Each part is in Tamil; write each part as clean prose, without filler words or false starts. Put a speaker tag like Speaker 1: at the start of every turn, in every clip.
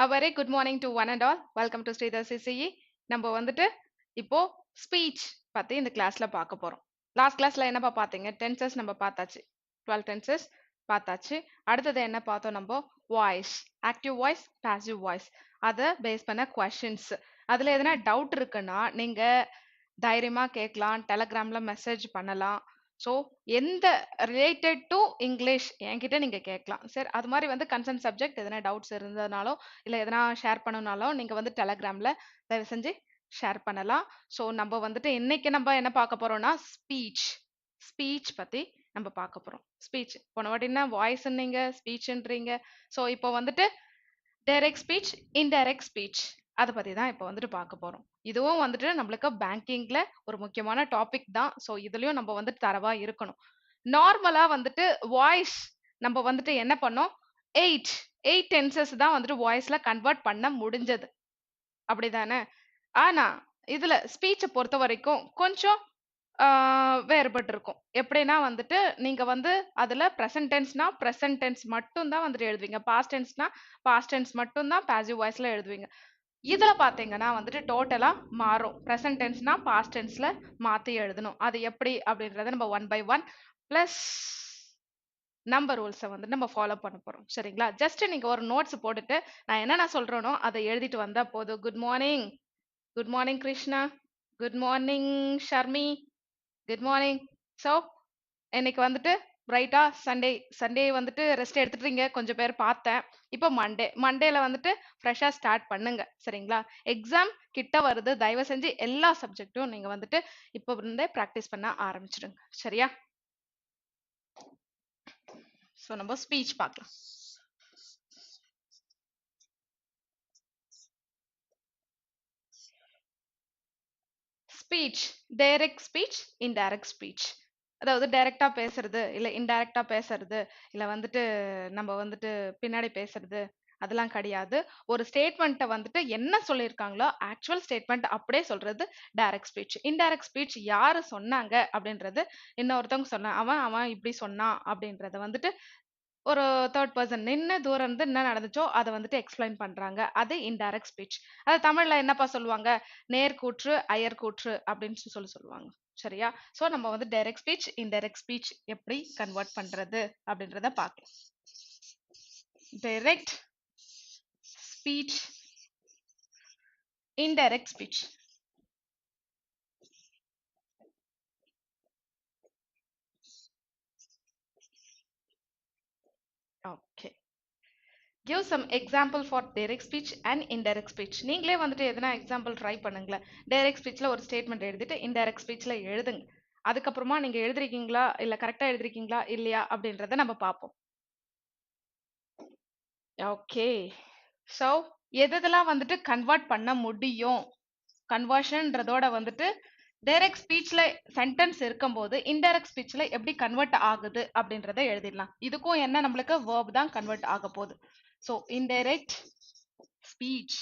Speaker 1: A very good morning to one and all. Welcome to Sridhar CCE. நம்ம வந்துட்டு இப்போ ஸ்பீச் பத்தி இந்த கிளாஸ்ல பார்க்க போறோம். லாஸ்ட் கிளாஸ்ல என்னப்பா பார்த்தீங்க? டென்சஸ் நம்ம பார்த்தாச்சு. 12 டென்சஸ் பார்த்தாச்சு. அடுத்தது என்ன பார்த்தோம் நம்ம? Voice, active voice, passive voice. அதை பேஸ் பண்ண கொஷின்ஸ். அதுல எதனா டவுட் இருக்குன்னா நீங்க தைரியமா கேட்கலாம், டெலகிராம்ல மெசேஜ் பண்ணலாம். ஸோ எந்த ரிலேட்டட் டு இங்கிலீஷ் என்கிட்ட நீங்க கேட்கலாம். சரி, அது மாதிரி வந்து கன்சர்ன் சப்ஜெக்ட் எதனா டவுட்ஸ் இருந்ததுனாலோ இல்ல எதனா ஷேர் பண்ணணும்னாலும் நீங்க வந்து டெலகிராம்ல தயவு செஞ்சு ஷேர் பண்ணலாம். ஸோ நம்ம வந்துட்டு இன்னைக்கு நம்ம என்ன பார்க்க போறோம்னா ஸ்பீச். ஸ்பீச் பத்தி நம்ம பார்க்க போறோம். ஸ்பீச் போன வாட்டினா வாய்ஸ்ன்றீங்க, ஸ்பீச்ன்றீங்க. ஸோ இப்போ வந்துட்டு டைரக்ட் ஸ்பீச், இன்டைரக்ட் ஸ்பீச் அதை பத்தி தான் இப்போ வந்துட்டு பார்க்க போறோம். இதுவும் வந்துட்டு நம்மளுக்கு பேங்கிங்ல ஒரு முக்கியமான டாபிக் தான். ஸோ இதுலயும் நம்ம வந்துட்டு தரவா இருக்கணும். நார்மலா வந்துட்டு வாய்ஸ் நம்ம வந்துட்டு என்ன பண்ணோம், எயிட் டென்சஸ் தான் வந்துட்டு வாய்ஸ்ல கன்வெர்ட் பண்ண முடிஞ்சது, அப்படிதானே? ஆனா இதுல ஸ்பீச்சை பொறுத்த வரைக்கும் கொஞ்சம் வேறுபட்டு இருக்கும். எப்படின்னா வந்துட்டு நீங்க வந்து அதுல ப்ரெசன்ட் டென்ஸ்னா ப்ரெசன்ட் டென்ஸ் மட்டும் தான் வந்துட்டு எழுதுவீங்க, பாஸ்ட் டென்ஸ்னா பாஸ்ட் டென்ஸ் மட்டும் தான் பாசிவ் வாய்ஸ்ல எழுதுவீங்க. இதுல பாத்தீங்கன்னா வந்துட்டு டோட்டலா மாறும். ப்ரெசன்ட் டென்ஸ்னா பாஸ்ட் டென்ஸ்ல மாத்தி எழுதணும். அது எப்படி அப்படின்றத நம்ம one by one plus number ரூல்ஸை வந்து நம்ம ஃபாலோ பண்ண போறோம். சரிங்களா? ஜஸ்ட் நீங்க ஒரு நோட்ஸ் போட்டுட்டு நான் என்ன சொல்றேனோ அதை எழுதிட்டு வந்தா போதும். Good morning, good morning Krishna, good morning Sharmi, good morning. So இன்னைக்கு வந்துட்டு ரைட்டா சண்டே வந்துட்டு ரெஸ்ட் எடுத்துட்டீங்க கொஞ்சம் பேர் பார்த்தேன். இப்போ மண்டேல வந்துட்டு ஃப்ரெஷ்ஷாக ஸ்டார்ட் பண்ணுங்க. சரிங்களா? எக்ஸாம் கிட்ட வருது. தயவு செஞ்சு எல்லா சப்ஜெக்டும் நீங்க வந்துட்டு இப்போ இருந்தே ப்ராக்டிஸ் பண்ண ஆரம்பிச்சிடுங்க. சரியா? ஸோ நம்ம ஸ்பீச் பார்க்கலாம். Speech, direct speech, indirect speech. அதாவது டைரக்டா பேசுறது இல்ல இன்டைரக்டா பேசுறது இல்ல வந்துட்டு நம்ம வந்துட்டு பின்னாடி பேசுறது அதெல்லாம் கிடையாது. ஒரு ஸ்டேட்மெண்ட்டை வந்துட்டு என்ன சொல்லியிருக்காங்களோ ஆக்சுவல் ஸ்டேட்மெண்ட் அப்படியே சொல்றது டைரக்ட் ஸ்பீச். இன்டைரக்ட் ஸ்பீச் யாரு சொன்னாங்க அப்படின்றது இன்னொருத்தவங்க சொன்னா அவன் அவன் இப்படி சொன்னான் அப்படின்றத வந்துட்டு ஒரு தேர்ட் பர்சன் நின்று தூரம் இருந்து என்ன நடந்துச்சோ அதை வந்துட்டு எக்ஸ்பிளைன் பண்றாங்க. அது இன்டைரக்ட் ஸ்பீச். அது தமிழ்ல என்னப்பா சொல்லுவாங்க? நேர்கூற்று அயர்கூற்று அப்படின்னு சொல்லுவாங்க. சரியா? சோ நம்ம வந்து டைரக்ட் ஸ்பீச், இன்டைரக்ட் ஸ்பீச் எப்படி கன்வெர்ட் பண்றது அப்படின்றத பார்க்கலாம். Direct speech, indirect speech. Okay, give some example for direct speech and indirect speech. நீங்களே வந்துட்டு எதனா எக்ஸாம்பிள் ட்ரை பண்ணுங்களேன். டைரக்ட் ஸ்பீச்ல ஒரு ஸ்டேட்மெண்ட் எழுதிட்டு இன்டைரக்ட் ஸ்பீச்ல எழுதுங்க. அதுக்கப்புறமா நீங்க எழுதிருக்கீங்களா இல்ல கரெக்டா எழுதிருக்கீங்களா இல்லையா அப்படின்றத நம்ம பார்ப்போம். ஓகே, ஸோ எதெல்லாம் வந்துட்டு கன்வெர்ட் பண்ண முடியும், கன்வர்ஷன்றதோட வந்துட்டு டைரக்ட் ஸ்பீச்ல சென்டென்ஸ் இருக்கும்போது இன்டைரக்ட் ஸ்பீச்ல எப்படி கன்வெர்ட் ஆகுது அப்படின்றத எழுதிடலாம். இதுக்கும் என்ன நம்மளுக்கு வேர்ப் தான் கன்வெர்ட் ஆக போகுது. So indirect speech.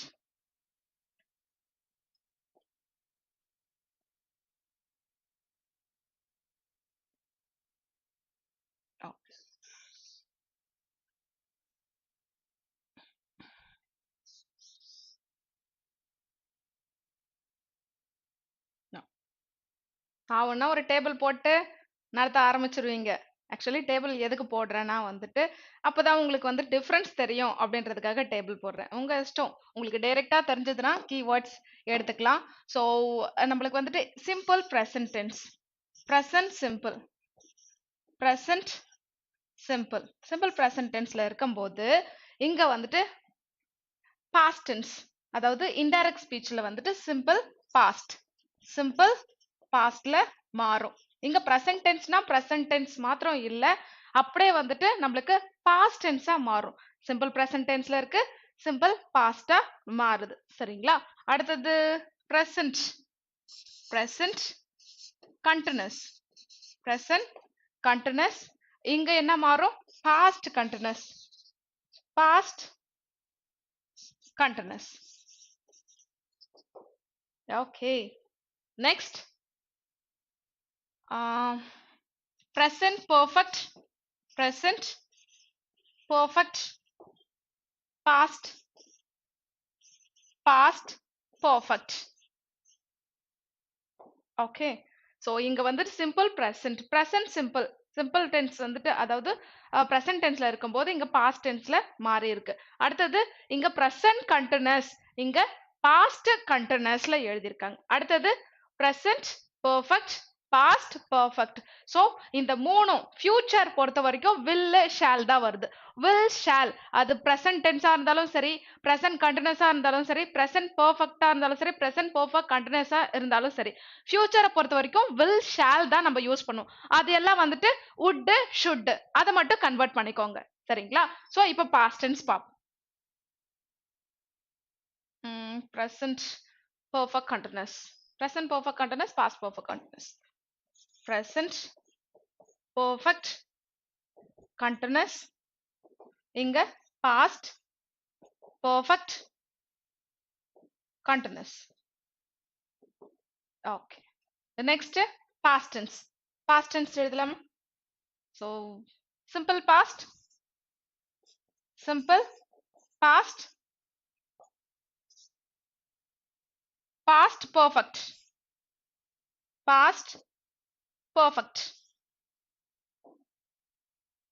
Speaker 1: ஆவுன்னா ஒரு டேபிள் போட்டு நடத்த ஆரம்பிச்சிருவீங்க. ஆக்சுவலி டேபிள் எதுக்கு போடுறேன்னா வந்துட்டு அப்பதான் உங்களுக்கு வந்து டிஃபரன்ஸ் தெரியும் அப்படின்றதுக்காக டேபிள் போடுறேன். உங்க இஷ்டம். உங்களுக்கு டைரக்டா தெரிஞ்சதுன்னா கீவேர்ட்ஸ் எடுத்துக்கலாம். ஸோ நம்மளுக்கு வந்துட்டு simple present tense, present simple, present simple, simple present டென்ஸ்ல இருக்கும்போது இங்க வந்துட்டு பாஸ்ட் டென்ஸ், அதாவது இன்டைரக்ட் ஸ்பீச்ல வந்துட்டு சிம்பிள் பாஸ்ட், சிம்பிள் பாஸ்ட்ல மாறும். இங்க ப்ரெசன்ட் டென்ஸ்னா ப்ரெசன்ட் டென்ஸ் மாத்திரம் இல்ல, அப்படியே வந்துட்டு நம்மளுக்கு பாஸ்ட் டென்ஸா மாறும். சிம்பிள் ப்ரெசன்ட் டென்ஸ்ல இருக்கு, சிம்பிள் பாஸ்டா மாறுது. சரிங்களா? அடுத்தது present, present continuous, present continuous. இங்க என்ன மாறும்? Past continuous, past continuous. Okay, next present perfect, present perfect, past past perfect. Okay. So இங்க வந்துட்டு simple present, present simple, simple tense வந்துட்டு அதாவது ப்ரெசன்ட் டென்ஸ்ல இருக்கும்போது இங்க பாஸ்ட் டென்ஸ்ல மாறி இருக்கு. அடுத்தது இங்க ப்ரெசன்ட் கண்டினியூஸ், இங்க பாஸ்ட் கண்டினியூஸ்ல எழுதியிருக்காங்க. அடுத்தது present perfect, past perfect. So இந்த மூணும் ஃபியூச்சர் பொறுத்த வரைக்கும் will shall தான் வருது. will shall அது ப்ரெசன்ட் டென்ஸா இருந்தாலும் சரி, ப்ரெசன்ட் கண்டினியூஸா இருந்தாலும் சரி, ப்ரெசன்ட் பெர்ஃபெக்ட்டா இருந்தாலும் சரி, ப்ரெசன்ட் பெர்ஃபெக்ட் கண்டினியூஸா இருந்தாலும் சரி, ஃபியூச்சரை பொறுத்த வரைக்கும் will shall தான் நம்ம யூஸ் பண்ணுவோம். அது எல்லாம் வந்துட்டு would should அதை மட்டும் கன்வெர்ட் பண்ணிக்கோங்க. சரிங்களா? ஸோ இப்போ பாஸ்ட் டென்ஸ் பார்ப்போம். present perfect continuous, present perfect continuous, past perfect continuous. present perfect continuous, இங்க past perfect continuous. okay, the next past tense, past tense எழுதலாம். so simple past, simple past, past perfect, past perfect.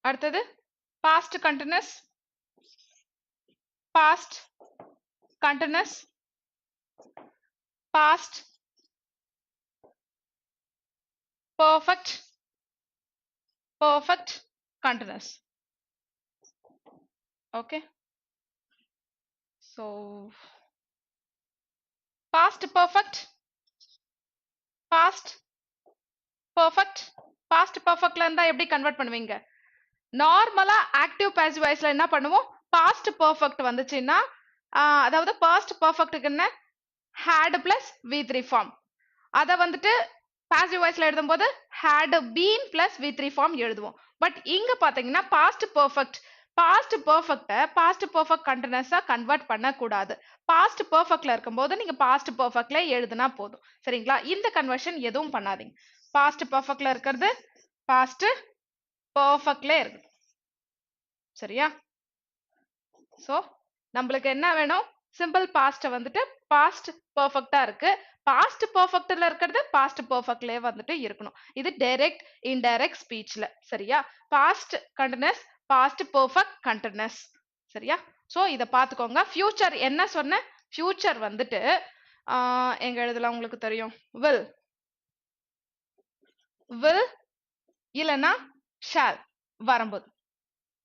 Speaker 1: அடுத்தது past continuous, past continuous, past perfect, perfect continuous. okay, so past perfect, past perfect, past perfectல இருந்தா எப்படி கன்வெர்ட் பண்ணுவீங்க? நார்மலா ஆக்டிவ் பாசிவ் வாய்ஸ்ல என்ன பண்ணுவோம்? பாஸ்ட் பெர்ஃபெக்ட் வந்துச்சுன்னா அதாவது பாஸ்ட் பெர்ஃபெக்ட்டுக்கு என்ன had plus v3 ஃபார்ம், அதை வந்துட்டு பாசிவ் வாய்ஸ்ல எழுதும்போது had been plus v3 form எழுதுவோம். பட் இங்க பாத்தீங்கன்னா பாஸ்ட் பெர்ஃபெக்ட், பாஸ்ட் பெர்ஃபெக்ட்டை பாஸ்ட் பெர்ஃபெக்ட் கண்டினியூஸா கன்வெர்ட் பண்ணக்கூடாது. பாஸ்ட் பெர்ஃபெக்ட்ல இருக்கும்போது நீங்க பாஸ்ட் பெர்ஃபெக்ட்ல எழுதுனா போதும். சரிங்களா? இந்த கன்வர்ஷன் எதுவும் பண்ணாதீங்க. பாஸ்ட் பெர்ஃபெக்ட்ல இருக்கிறது பாஸ்ட் பெர்ஃபெக்ட்ல இருக்கு. சரியா? சோ நம்மளுக்கு என்ன வேணும்? சிம்பிள் பாஸ்ட் வந்துட்டு பாஸ்ட் பெர்ஃபெக்ட்டா இருக்கு, பாஸ்ட் பெர்ஃபெக்ட்ல இருக்கிறது பாஸ்ட் பெர்ஃபெக்ட்லயே வந்துட்டு இருக்கணும். இது டைரக்ட் இன்டைரக்ட் ஸ்பீச்ல. சரியா? Past continuous, past perfect continuous. சரியா? சோ இத பாத்துக்கோங்க. ஃபியூச்சர் என்ன சொன்ன? ஃபியூச்சர் வந்துட்டு எங்க எழுதலாம் உங்களுக்கு தெரியும்? will, will இல்லனா shall வரும்போது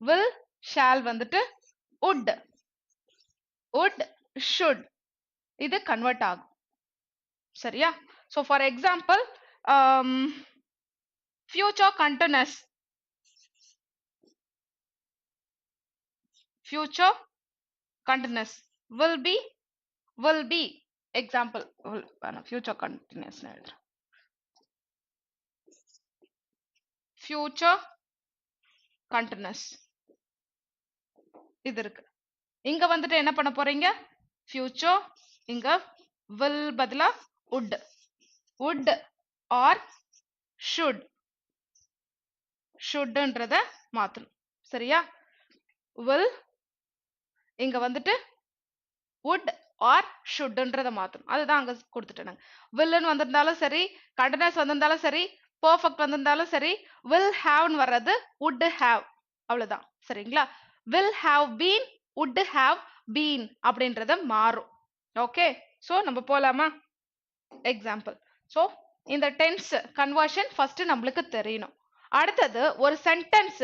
Speaker 1: will shall வந்துட்டு would, would should இது கன்வெர்ட் ஆகும். சரியா? so for example future continuous, future continuous will be example will future continuous னு எழுதுறேன். future continuous இது இருக்கு. இங்க வந்துட்டு என்ன பண்ண போறீங்க? future இங்க will பதிலா would, would or should, shouldன்றத மாத்தணும். சரியா? will இங்க வந்துட்டு would or shouldன்றத மாத்தணும். அதுதான் அங்க கொடுத்துட்டேன். willன்னு வந்திருந்தாலும் சரி, continuous வந்திருந்தாலும் சரி, perfect வந்திருந்தாலும் சரி, will haveன்னு வர்றது would have, அவ்வளவுதான். சரிங்களா? will have been, would have been அப்படின்றத மாறும். ஓகே, சோ நம்ம போலாமா? எக்ஸாம்பிள். சோ இந்த டென்ஸ் கன்வர்ஷன் ஃபர்ஸ்ட் நம்மளுக்கு தெரியணும். அடுத்தது ஒரு சென்டென்ஸ்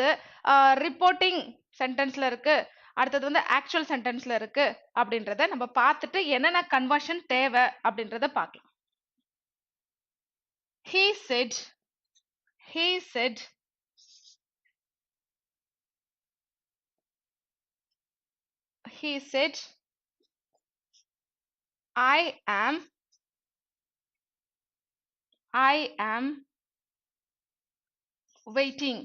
Speaker 1: ரிப்போர்ட்டிங் சென்டென்ஸ்ல இருக்கு, அடுத்தது வந்து ஆக்சுவல் சென்டென்ஸ்ல இருக்கு அப்படின்றத நம்ம பார்த்துட்டு என்னென்ன கன்வர்ஷன் தேவை அப்படின்றத பார்க்கலாம். he said, he said, he said, I am waiting,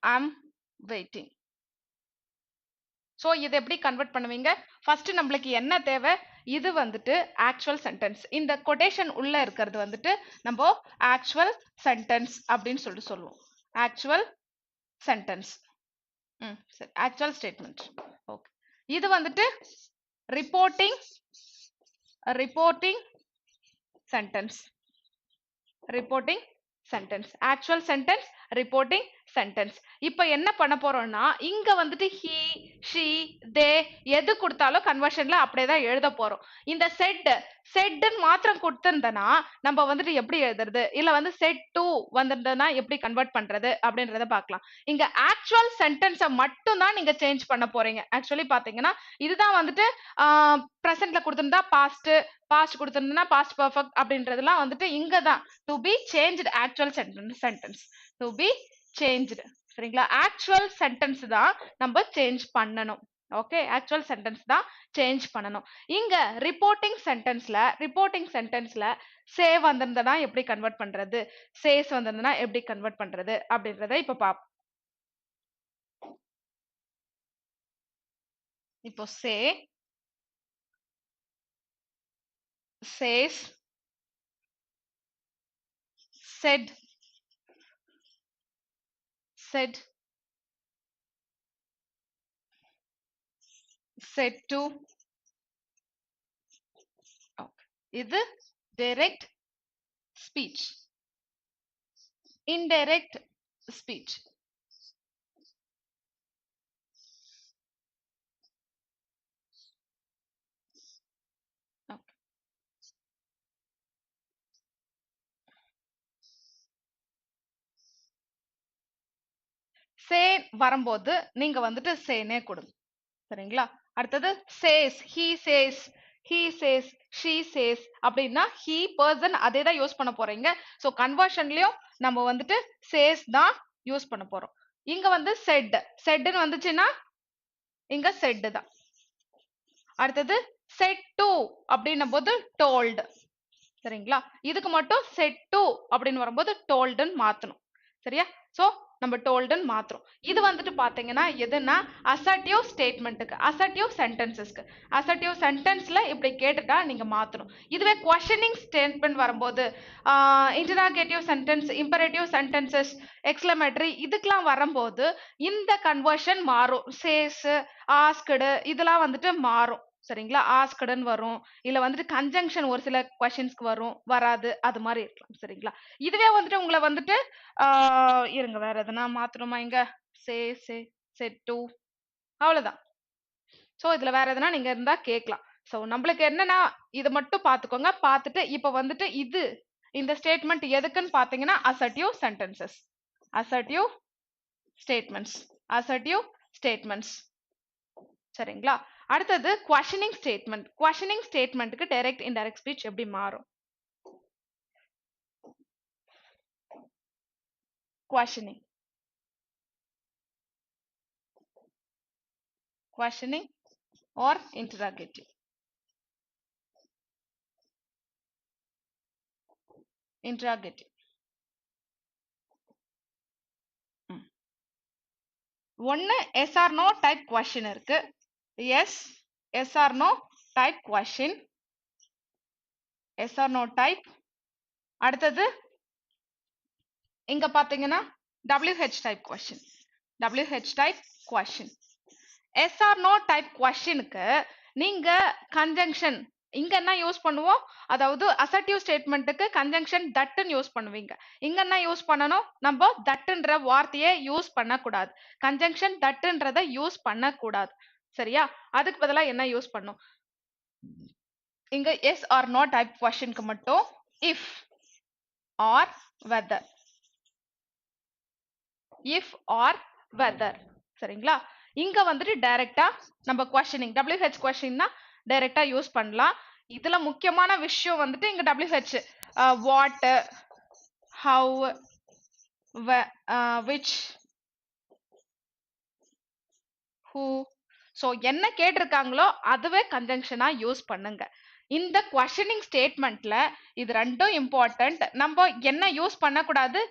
Speaker 1: I'm waiting. So இது எப்படி கன்வெர்ட் பண்ணுவீங்க? ஃபர்ஸ்ட் நம்மளுக்கு என்ன தேவை? இது வந்துட்டு ஆக்சுவல் சென்டென்ஸ். இந்த கொட்டேஷன் உள்ள இருக்கிறது வந்துட்டு நம்ம ஆக்சுவல் சென்டென்ஸ் அப்படின்னு சொல்லிட்டு சொல்லுவோம். ஆக்சுவல் சென்டென்ஸ், சரி, ஆக்சுவல் ஸ்டேட்மெண்ட். ஓகே, இது வந்துட்டு reporting sentence, reporting sentence, actual sentence, reporting sentence. இப்ப என்ன பண்ண போறோம்னா இங்க வந்துட்டு he, she, they எது கொடுத்தாலும் கன்வர்ஷன்ல அப்படியே தான் எழுத போறோம். இந்த செட் மாத்திரம் கொடுத்திருந்தனா நம்ம வந்துட்டு எப்படி எழுதுறது, இல்ல வந்து செட் டு வந்திருந்தனா எப்படி கன்வெர்ட் பண்றது அப்படின்றத பார்க்கலாம். இங்க ஆக்சுவல் சென்டென்ஸை மட்டும் தான் நீங்க சேஞ்ச் பண்ண போறீங்க. ஆக்சுவலி பாத்தீங்கன்னா இதுதான் வந்துட்டு பிரசன்ட்ல கொடுத்திருந்தா பாஸ்ட் கொடுத்திருந்தா பாஸ்ட் பெர்ஃபெக்ட் அப்படின்றதுலாம் வந்துட்டு இங்க தான் to be changed actual sentence to be changed. சரிங்களா, ஆக்சுவல் சென்டென்ஸ் தான் நம்ம சேஞ்ச் பண்ணணும். ஓகே, ஆக்சுவல் சென்டென்ஸ் தான் சேஞ்ச் பண்ணணும். இங்க ரிப்போர்ட்டிங் சென்டென்ஸ்ல சே வந்திருந்தா எப்படி கன்வெர்ட் பண்றது, சேஸ் வந்திருந்தா எப்படி கன்வெர்ட் பண்றது அப்படின்றத இப்ப பாப்போம். இப்போ சே, says, said, said to. Okay. இது direct speech, indirect speech. Okay. say வரும்போது நீங்க வந்துட்டு sayனே கொடுங்க. சரிங்களா, அடுத்தது says, he says, she says அப்படின்னா he person அதே தான் யூஸ் பண்ண போறீங்க. சோ கன்வர்ஷன்லயும் நம்ம வந்துட்டு says தான் யூஸ் பண்ண போறோம். இங்க வந்து saidன்னு வந்துச்சுன்னா இங்க said தான். அடுத்தது said to அப்படின்னும் போது told. சரிங்களா, இதுக்கு மட்டும் said to அப்படின்னு வரும்போது toldன்னு மாத்தணும். சரியா, சோ நம்ம டோல்டன் மாத்திரம். இது வந்துட்டு பாத்தீங்கன்னா எதுனா அசர்ட்டிவ் ஸ்டேட்மெண்ட்டுக்கு, அசர்ட்டிவ் சென்டென்சஸ்க்கு. அசர்ட்டிவ் சென்டென்ஸ்ல இப்படி கேட்டுட்டா நீங்க மாத்தணும். இதுவே குவெஷனிங் ஸ்டேட்மெண்ட் வரும்போது interrogative sentence, imperative sentences, exclamatory இதுக்கெல்லாம் வரும்போது இந்த கன்வர்ஷன் மாறும். சேஸ், ஆஸ்க்டு இதெல்லாம் வந்துட்டு மாறும். சரிங்களா, ஆஸ்க்டுன்னு வரும், இல்ல வந்துட்டு கன்ஜங்ஷன் ஒரு சில கொஸ்டின்ஸ்க்கு வரும், வராது, அது மாதிரி இருக்கலாம். சரிங்களா, இதுவே வந்துட்டு உங்களை வந்துட்டு இருங்க வேற எதனா மாத்தணுமா, இங்க செட் டு அவ்வளவுதான். சோ இதுல வேற எதனா நீங்க இருந்தா கேட்கலாம். சோ நம்மளுக்கு என்னன்னா இது மட்டும் பாத்துக்கோங்க. பார்த்துட்டு இப்ப வந்துட்டு இது இந்த ஸ்டேட்மெண்ட் எதுக்குன்னு பாத்தீங்கன்னா அசர்ட்டிவ் சென்டென்சஸ், அசர்ட்டிவ் ஸ்டேட்மெண்ட்ஸ். சரிங்களா, அடுத்தது குவெஷனிங் ஸ்டேட்மெண்ட். குவெஷனிங் ஸ்டேட்மெண்ட்டுக்கு டைரக்ட் இன்டைரக்ட் ஸ்பீச் எப்படி மாறும்? questioning or interrogative. ஒன்னு yes or no type question இருக்கு. Yes or no type question, yes or no type. அடுத்தது இங்க பாத்தீங்கன்னா WH type question, WH type question. Yes or no type கொஸ்டினுக்கு நீங்க கன்ஜங்ஷன் இங்க என்ன யூஸ் பண்ணுவோம், அதாவது அசர்ட்டிவ் ஸ்டேட்மெண்ட்டுக்கு கன்ஜங்ஷன் தட்னு யூஸ் பண்ணுவீங்க. இங்க என்ன யூஸ் பண்ணணும், நம்ம தட்ன்ற வார்த்தையை யூஸ் பண்ணக்கூடாது, கன்ஜங்ஷன் தட்ன்றத யூஸ் பண்ணக்கூடாது. சரியா, அதுக்கு பதிலா என்ன யூஸ் பண்ணும், இங்க எஸ் ஆர் நோ டைப் கொஸ்டினுக்கு மட்டும் if or whether, if or whether. சரிங்களா, இங்க வந்துட்டு டைரக்டா நம்ம கொஸ்டினிங் WH கொஸ்டின்னா டைரக்டா யூஸ் பண்ணலாம். இதுல முக்கியமான விஷயம் வந்துட்டு இங்க WH what, how, which, who. So என்ன கேட்டிருக்காங்களோ அதுவே கன்ஜங்ஷனா யூஸ் பண்ணுங்க. இந்த கொஸ்டினிங் ஸ்டேட்மெண்ட்ல இது ரெண்டும் இம்பார்ட்டன்ட். நம்ம என்ன யூஸ் பண்ணக்கூடாது,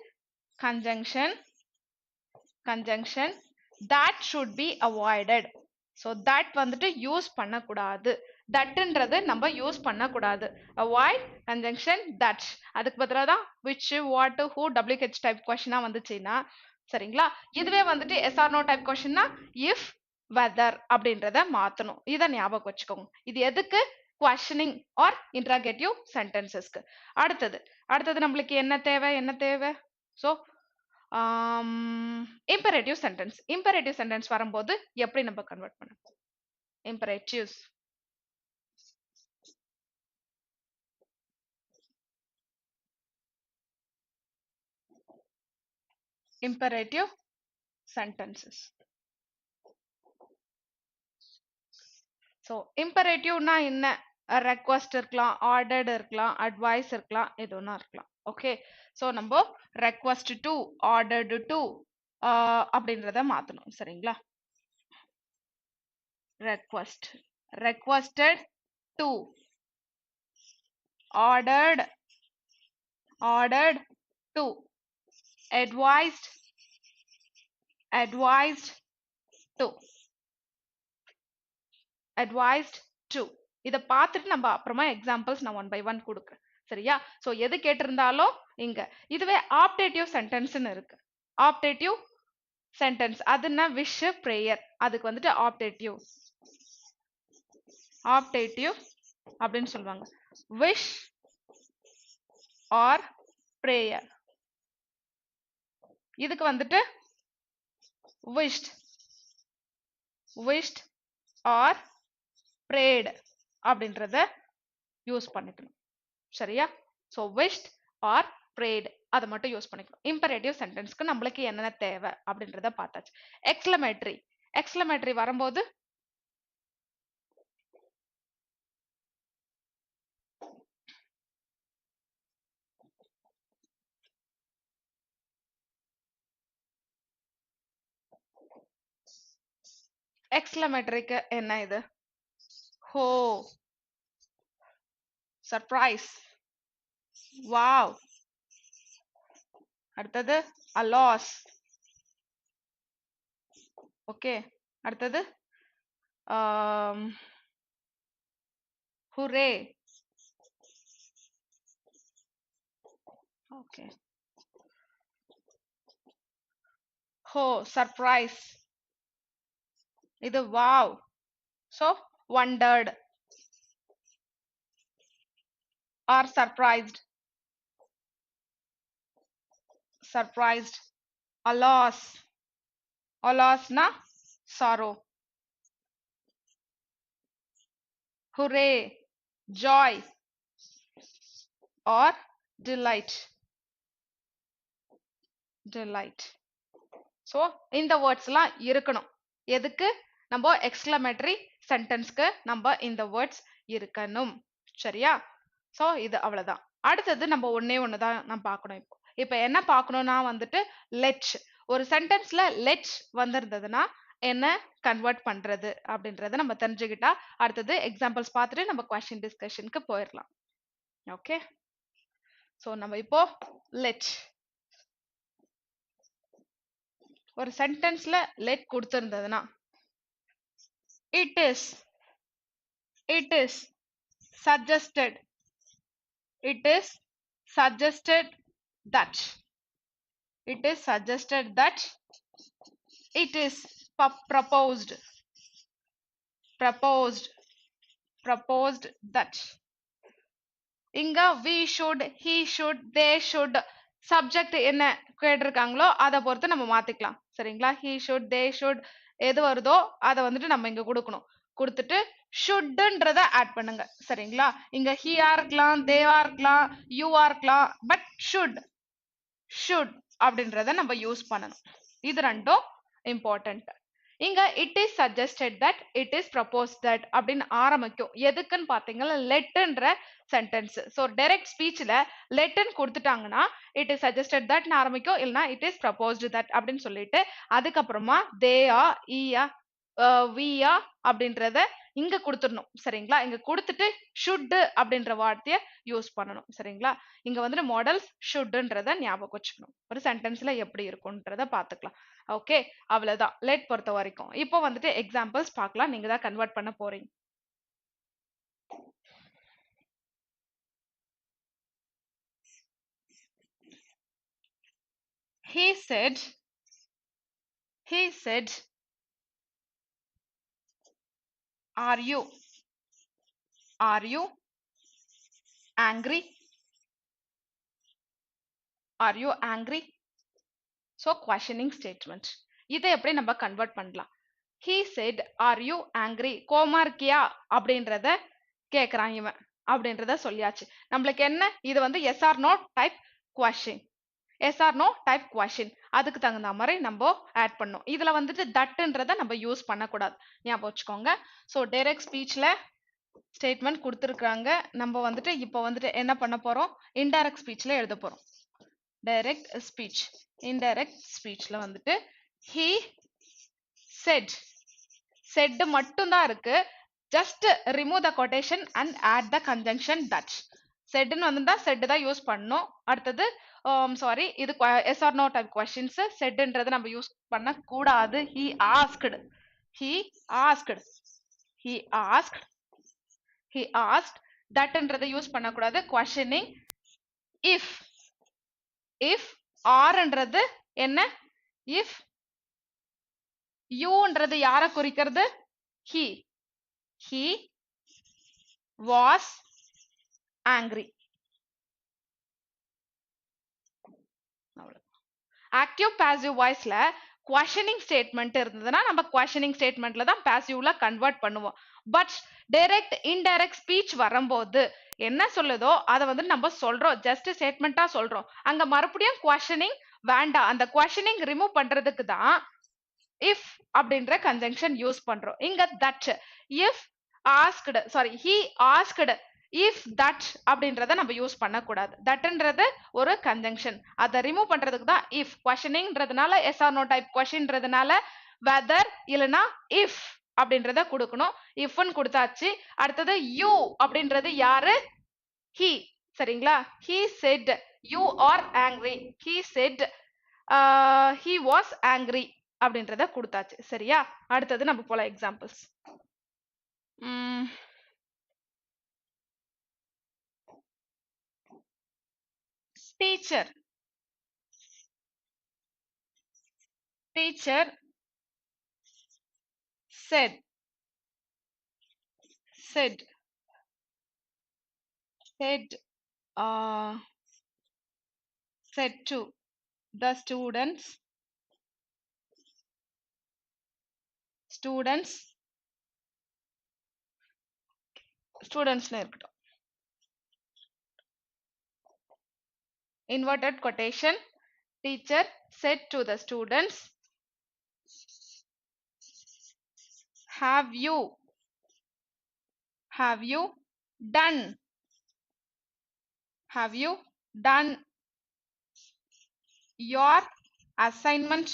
Speaker 1: conjunction that should be avoided. so that வந்துட்டு யூஸ் பண்ணக்கூடாது, தட்ன்றது நம்ம யூஸ் பண்ணக்கூடாது. avoid conjunction that. அதுக்கு பதிலா தான் which, what, who, WH type கொஸ்டினா வந்துச்சுன்னா. சரிங்களா, இதுவே வந்துட்டு எஸ் ஆர் நோ டைப் கொஸ்டின்னா if, வெதர் அப்படின்றத மாத்தணும். இத ஞாபகம் வச்சுக்கோங்க. இது எதுக்கு? questioning ஆர் interrogative sentencesக்கு. அடுத்தது அடுத்தது நம்மளுக்கு என்ன தேவை என்ன தேவை? So imperative sentence. imperative sentence வரும்போது எப்படி நம்ம கன்வெர்ட் பண்ண? imperatives. imperative sentences. ஸோ இம்பரேட்டிவ்னா என்ன? ரெக்வஸ்ட் இருக்கலாம், ஆர்டர்ட் இருக்கலாம், அட்வைஸ் இருக்கலாம், எது ஒன்றா இருக்கலாம். ஓகே, ஸோ நம்ம ரெக்வஸ்ட் டு, ஆர்டர்டு டு அப்படின்றத மாற்றணும். சரிங்களா? Request, requested to, ordered, ordered to, advised, advised to, advised to. இத பார்த்துட்டு நம்ம அப்புறமா எக்ஸாம்பிள்ஸ் நான் ஒன் பை ஒன் கொடுக்குறேன். சரியா? ஸோ எது கேட்டிருந்தாலும் இங்க. இதுவே ஆப்டேட்டிவ் சென்டென்ஸ்னு இருக்கு. ஆப்டேட்டிவ் சென்டென்ஸ் அதுன்னா விஷ், ப்ரேயர். அதுக்கு வந்துட்டு ஆப்டேட்டிவ், ஆப்டேட்டிவ் அப்படின்னு சொல்லுவாங்க. Wish or prayer. இதுக்கு வந்துட்டு wished, wished ஆர் prayed அப்படின்றத யூஸ் பண்ணிக்கணும். சரியா? ஸோ wished ஆர் prayed அதை மட்டும் யூஸ் பண்ணிக்கணும். இம்பரேட்டிவ் சென்டென்ஸ்க்கு நம்மளுக்கு என்னென்ன தேவை அப்படின்றத பார்த்தாச்சு. எக்ஸ்லமேட்டரி, எக்ஸ்லமேட்டரி வரும்போது எக்ஸ்லமேட்டரிக்கு என்ன இது? ஹோ, சர்ப்ரைஸ், வாவ். அடுத்தது அலாஸ். ஓகே, அடுத்தது ஹுரே. ஓகே, ஹோ, சர்ப்ரைஸ். இது wow. So wondered or surprised, surprised. alas, alasனா sorrow. hooray, joy or delight, delight. So இந்த வேர்ட்ஸ்லாம் இருக்கணும். எதுக்கு? நம்ம எக்ஸ்க்ளமேட்டரி சென்டென்ஸ்க்கு நம்ம இந்த வேர்ட்ஸ் இருக்கணும். சரியா? ஸோ இது அவ்வளவுதான். அடுத்தது நம்ம ஒண்ணே ஒன்று தான் நான் பார்க்கணும். இப்போ என்ன பார்க்கணும்னா வந்துட்டு லெட். ஒரு சென்டென்ஸ்ல லெட் வந்திருந்ததுன்னா என்ன கன்வெர்ட் பண்றது அப்படின்றத நம்ம தெரிஞ்சுக்கிட்டா அடுத்தது எக்ஸாம்பிள்ஸ் பார்த்துட்டு நம்ம கொஸ்டின் டிஸ்கஷனுக்கு போயிடலாம். ஓகே, ஸோ நம்ம இப்போ லெட், ஒரு சென்டென்ஸ்ல லெட் கொடுத்திருந்ததுன்னா it is, it is suggested, it is suggested that, it is suggested that, it is proposed, proposed, proposed that. இங்க we should, he should, they should, subject என்ன கேட்டிருக்காங்களோ அதை பொறுத்து நம்ம மாத்திக்கலாம். சரிங்களா? he should, they should எது வருதோ அதை வந்துட்டு நம்ம இங்க கொடுக்கணும். கொடுத்துட்டு ஷுட்ன்றத ஆட் பண்ணுங்க. சரிங்களா? இங்க ஹீயா இருக்கலாம், தேவா இருக்கலாம், யூவா இருக்கலாம், பட் ஷுட், ஷுட் அப்படின்றத நம்ம யூஸ் பண்ணணும். இது ரெண்டும் இம்பார்ட்டன்ட். இங்க it is suggested that, it is propose that அப்படின்னு ஆரம்பிக்கும். எதுக்குன்னு பாத்தீங்கன்னா லெட்ன்ற சென்டென்ஸ். ஸோ டைரக்ட் ஸ்பீச்ல லெட்ன்னு கொடுத்துட்டாங்கன்னா இட் இஸ் சஜஸ்டட் தட்னு ஆரம்பிக்கும், இல்லைன்னா இட் இஸ் ப்ரப்போஸ்டு தட் அப்படின்னு சொல்லிட்டு அதுக்கப்புறமா தேயா, ஈயா, வியா அப்படின்றத இங்க கொடுத்துடணும். சரிங்களா? இங்க கொடுத்துட்டு ஷுட் அப்படின்ற வார்த்தையை யூஸ் பண்ணணும். சரிங்களா? இங்க வந்துட்டு மாடல்ஸ் ஷுட்ன்றத ஞாபகம் வச்சுக்கணும். ஒரு சென்டென்ஸ்ல எப்படி இருக்கும்ன்றத பாத்துக்கலாம். ஓகே, அவ்வளவுதான் லெட் பொறுத்த வரைக்கும். இப்போ வந்துட்டு எக்ஸாம்பிள்ஸ் பார்க்கலாம். நீங்க தான் கன்வெர்ட் பண்ண போறீங்க. he said, he said Are you angry? Are you angry? So questioning statement. இதை எப்படி நம்ம கன்வெர்ட் பண்ணலாம்? He said, are you angry? Coma இருக்கியா அப்படின்றத கேக்குறான் இவன். அப்படின்றத சொல்லியாச்சு. நம்மளுக்கு என்ன? இது வந்து yes or no type question. Yes or no type question. அதுக்கு தகுந்த மாதிரி நம்ம ஆட் பண்ணோம். இதுல வந்துட்டு தட்ன்றத நம்ம யூஸ் பண்ணக்கூடாது. ஞாபகம் வச்சுக்கோங்க. ஸோ டைரக்ட் ஸ்பீச்ல ஸ்டேட்மெண்ட் கொடுத்துருக்காங்க. நம்ம வந்துட்டு இப்போ வந்துட்டு என்ன பண்ண போறோம்? இன்டைரக்ட் ஸ்பீச்ல எழுத போறோம். Direct speech. இன்டைரக்ட் ஸ்பீச்ல வந்துட்டு he said. said மட்டும் தான் இருக்கு. just remove the quotation and add the conjunction that. said ன்னு வந்தா said தான் யூஸ் பண்ணணும். அடுத்தது சாரி, இது yes or no type questions. saidன்றது நம்ம யூஸ் பண்ண கூடாது. he asked. he asked. he asked. he asked. thatன்றதை யூஸ் பண்ண கூடாது. questioning. if. if ஆர்ன்றது என்ன? if யூன்றது யாரை குறிக்கிறது? he. he was angry. Active passive வாய்ஸ்ல questioning ஸ்டேட்மெண்ட் இருந்ததுன்னா நம்ம questioning ஸ்டேட்மெண்ட்ல தான் பாசிவ்ல கன்வெர்ட் பண்ணுவோம். பட் டைரக்ட் இன்டைரக்ட் ஸ்பீச் வரும்போது என்ன சொல்லுதோ அதை வந்து நம்ம சொல்றோம். ஜஸ்ட் ஸ்டேட்மெண்டா சொல்றோம். அங்க மறுபடியும் questioning வேண்டாம். அந்த questioning ரிமூவ் பண்றதுக்கு தான் if அப்படின்ற கன்ஜங்ஷன் யூஸ் பண்றோம். இங்க that. if asked, sorry, he asked if that அப்படின்றத நம்ம யூஸ் பண்ணக்கூடாது. தட்ன்றது ஒரு கன்ஜங்ஷன். அதை ரிமூவ் பண்றதுக்கு தான் if. questioningன்றதுனால எஸ் ஆர் நோ டைப் கொஸ்டின்றதுனால whether இல்லனா if அப்படின்றத கொடுக்கணும். ifன்னு கொடுத்தாச்சு. அடுத்தது you அப்படின்றது யாரு? he. சரிங்களா? he said you are angry. he said he was angry அப்படின்றத கொடுத்தாச்சு. சரியா? அடுத்தது நம்ம போல examples. teacher. teacher said. said. said said to the students. students இருக்கட்டும். inverted quotation. teacher said to the students, have you done your assignment?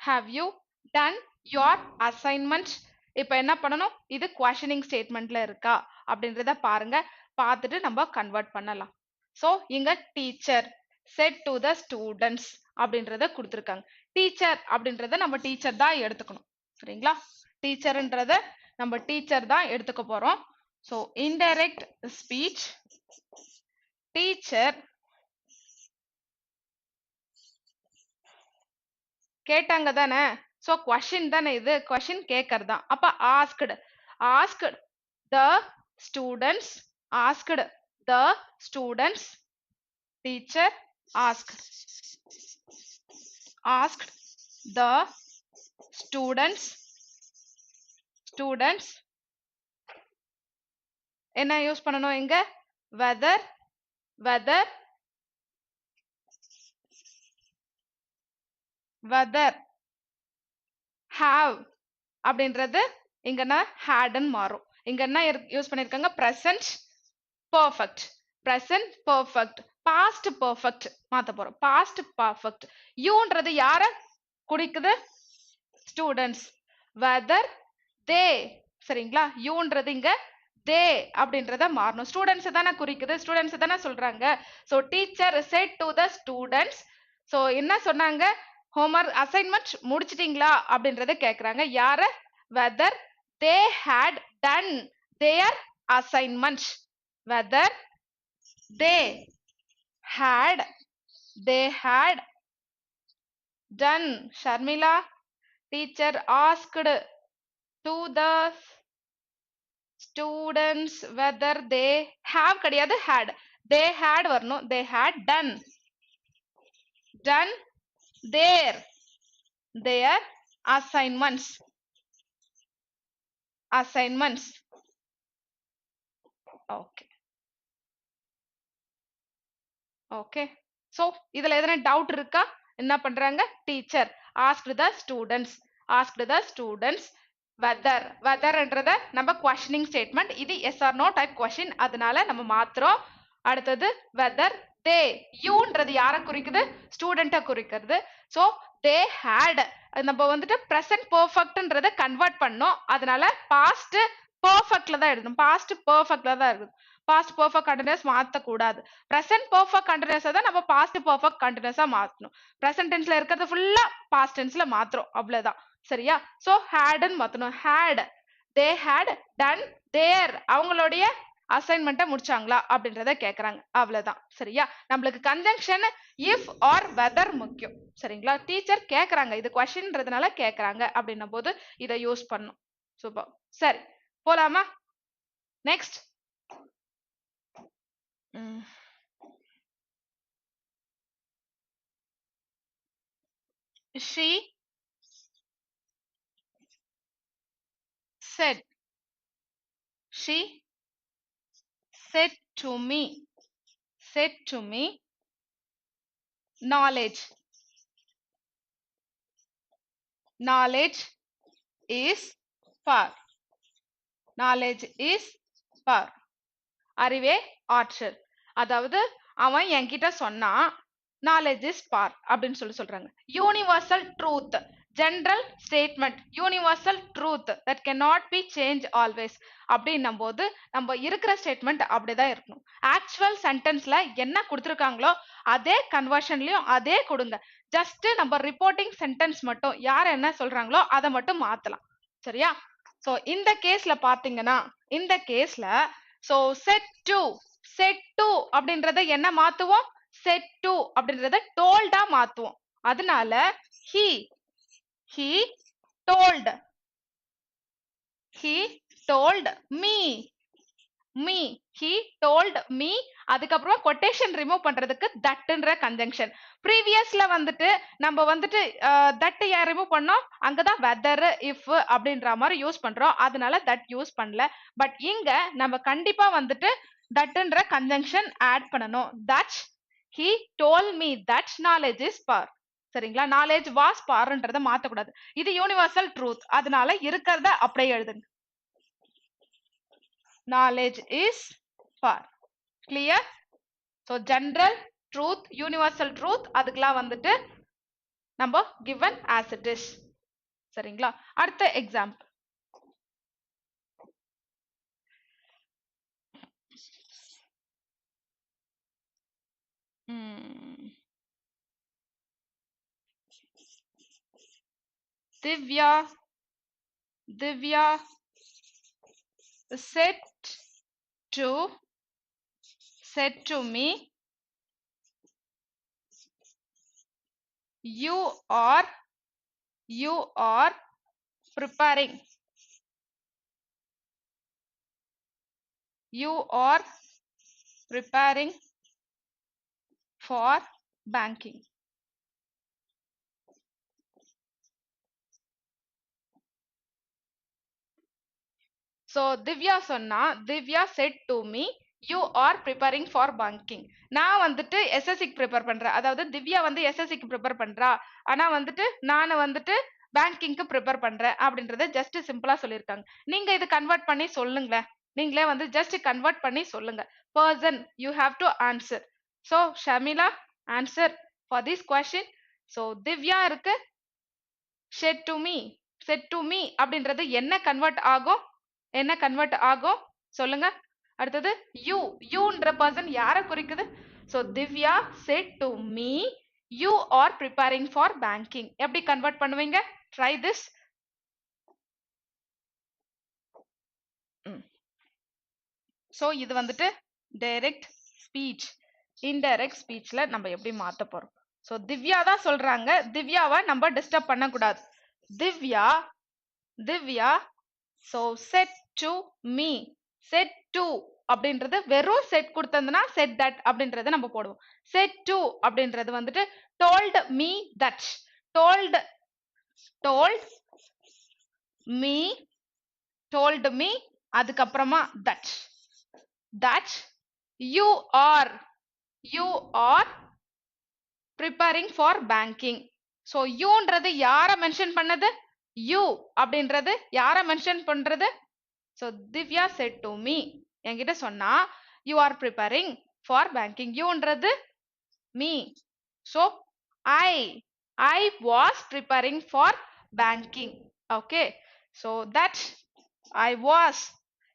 Speaker 1: have you done your assignment? இப்போ என்ன பண்ணணும்? இது questioning statementல இருக்கா அப்படின்றத பாருங்க. பார்த்துட்டு நம்ம கன்வெர்ட் பண்ணலாம். ஸோ இங்க teacher said to the students அப்படின்றத கொடுத்துருக்காங்க. டீச்சர் அப்படின்றத நம்ம டீச்சர் தான் எடுத்துக்கணும். சரிங்களா? டீச்சர்ன்றத நம்ம டீச்சர் தான் எடுத்துக்க போறோம். So indirect speech. டீச்சர் கேட்டாங்க தானே? ஸோ கொஸ்டின் தானே இது? கொஸ்டின் கேட்கறதா. அப்ப asked. Asked the students. Asked the students. teacher asked. asked the students. என்ன யூஸ் பண்ணணும் இங்க? whether have அப்படின்றது இங்க என்ன? hadன்னு மாறும். இங்க என்ன யூஸ் பண்ணிருக்காங்க? present perfect. past perfect மாத்த போறோம். past perfect. யூன்றது யார குறிக்குது? students. whether they. சரிங்களா? யூன்றது இங்க they அப்படின்றத மாறணும். ஸ்டூடெண்ட்ஸ் தானே குறிக்குது. ஸ்டூடெண்ட்ஸ் தானே சொல்றாங்க. So teacher said to the students. So என்ன சொன்னாங்க? ஹோம்ஒர்க் அசைன்மெண்ட் முடிச்சிட்டீங்களா அப்படின்றத கேக்குறாங்க. யார? whether they had done their assignment. whether they had done. Sharmila, teacher asked to the students whether they have கிடையாது had. They had வரணும். They had done their assignments. Okay. Okay so இதுல எதனா டவுட் இருக்கா என்ன பண்றாங்க டீச்சர் ஆஸ்க்டு த ஸ்டூடெண்ட்ஸ் வெதர்ன்றத நம்ம கொஸ்டினிங் ஸ்டேட்மெண்ட் இது yes or no type question அதனால நம்ம மாத்துறோம் அடுத்தது வெதர் தே யூன்றது யாரை குறிக்குது ஸ்டூடெண்ட்டை குறிக்கிறது ஸோ தே ஹேட் நம்ம வந்துட்டு ப்ரெசன்ட் பர்ஃபெக்ட்ன்றத கன்வெர்ட் பண்ணோம் அதனால பாஸ்ட் பர்ஃபெக்ட்ல தான் எழுதணும் பாஸ்ட் பர்ஃபெக்ட்ல தான் இருக்குது பாஸ்ட் பர்ஃபெக்ட் கண்டினியூஸ் மாற்றக்கூடாது ப்ரெசென்ட் பர்ஃபெக்ட் கண்டினியூஸை தான் நம்ம பாஸ்ட் பர்ஃபெக்ட் கண்டினியூஸா மாற்றணும் ப்ரெசென்ட் டென்ஸ்ல இருக்கிறது ஃபுல்லா பாஸ்ட் டென்ஸ்ல மாத்துறோம் அவ்வளவுதான் சரியா ஸோ ஹேடுன்னு மாற்றணும் ஹேட் தே ஹேட் டன் தேர் அவங்களுடைய அசைன்மெண்ட்டை முடிச்சாங்களா அப்படின்றத கேட்கறாங்க அவ்வளவுதான் சரியா நம்மளுக்கு கன்ஜங்ஷன் இஃப் ஆர் வெதர் முக்கியம் சரிங்களா டீச்சர் கேட்கறாங்க இது கொஸ்டின்றதுனால கேட்கறாங்க அப்படின்னும் போது இதை யூஸ் பண்ணும் சூப்பர் சரி போலாமா next she said to me knowledge is power அறிவே ஆற்றல் அதாவது அவன் என்கிட்ட சொன்னா நாலேஜ் இஸ் பார் அப்படின்னு சொல்றாங்க universal truth general statement universal truth that can not be change always அப்படின்னும் போது நம்ம இருக்கிற ஸ்டேட்மெண்ட் அப்படிதான் இருக்கணும் ஆக்சுவல் சென்டென்ஸ்ல என்ன கொடுத்துருக்காங்களோ அதே கன்வர்ஷன்லயும் அதே கொடுங்க ஜஸ்ட் நம்ம ரிப்போர்ட்டிங் சென்டென்ஸ் மட்டும் யார் என்ன சொல்றாங்களோ அதை மட்டும் மாத்தலாம் சரியா சோ இந்த கேஸ்ல பாத்தீங்கன்னா இந்த கேஸ்ல சோ செட் டு அப்படின்றத என்ன மாத்துவோம் செட் டு அப்படின்றத டோல்டா மாத்துவோம் அதனால he told he told me அதுக்கப்புறம் கொட்டேஷன் ரிமூவ் பண்றதுக்கு தட்ன்ற கன்ஜங்ஷன் ப்ரீவியஸ்ல வந்துட்டு நம்ம வந்துட்டு தட் ஏன் ரிமூவ் பண்ணோம் அங்கதான் வெதர் இஃப் அப்படின்ற மாதிரி யூஸ் பண்றோம் அதனால தட் யூஸ் பண்ணல பட் இங்க நம்ம கண்டிப்பா வந்துட்டு தட்ன்ற கன்ஜங்ஷன் ஆட் பண்ணணும் that he told me that knowledge is power சரிங்களா knowledge was powerன்றத மாத்தக்கூடாது இது யூனிவர்சல் ட்ரூத் அதனால இருக்கிறத அப்படியே எழுதுங்க knowledge is power clear so general truth universal truth அதுக்கெல்லாம் வந்துட்டு நம்ம given as it is சரிங்களா அடுத்த example Divya said to me you are preparing for banking so Divya சொன்னா Divya said to me you are preparing for banking நான் வந்துட்டு எஸ்எஸ்சிக்கு ப்ரிப்பேர் பண்றேன் அதாவது திவ்யா வந்து எஸ்எஸ்சிக்கு ப்ரிப்பேர் பண்றா ஆனா வந்துட்டு நான் வந்துட்டு பேங்கிங்க்கு ப்ரிப்பேர் பண்றேன் அப்படின்றத ஜஸ்ட் சிம்பிளா சொல்லியிருக்காங்க நீங்க இது கன்வெர்ட் பண்ணி சொல்லுங்களேன் நீங்களே வந்து ஜஸ்ட் கன்வெர்ட் பண்ணி சொல்லுங்க person you have to answer so Sharmila answer for this question so Divya இருக்கு said to me அப்படின்றது என்ன கன்வெர்ட் ஆகும் சொல்லுங்க அடுத்தது யூன்ற பர்சன் யாரை குறிக்குது so Divya said to me you are preparing for banking எப்படி கன்வெர்ட் பண்ணுவீங்க try this so இது வந்துட்டு டைரக்ட் ஸ்பீச் இன்டைரக்ட் ஸ்பீச்ல நம்ம எப்படி மாத்த போறோம் சோ திவ்யா தான் சொல்றாங்க, திவ்யாவை நம்ம டிஸ்டர்ப் பண்ண கூடாது. Divya Divya so set to me, set to அப்படின்றது வெறும் செட் கொடுத்ததுன்னா செட் தட் அப்படின்றத நம்ம போடுவோம். செட் டு அப்படின்றது வந்துட்டு told me that, told me, told me அதுக்கப்புறமா that you are preparing for banking. so youன்றது யார மென்ஷன் பண்ணது? you அப்படின்றது யார மென்ஷன் பண்றது? so Divya said to me, என்கிட்ட சொன்னா you are preparing for banking. youன்றது me. so I was preparing for banking. okay, so that I was,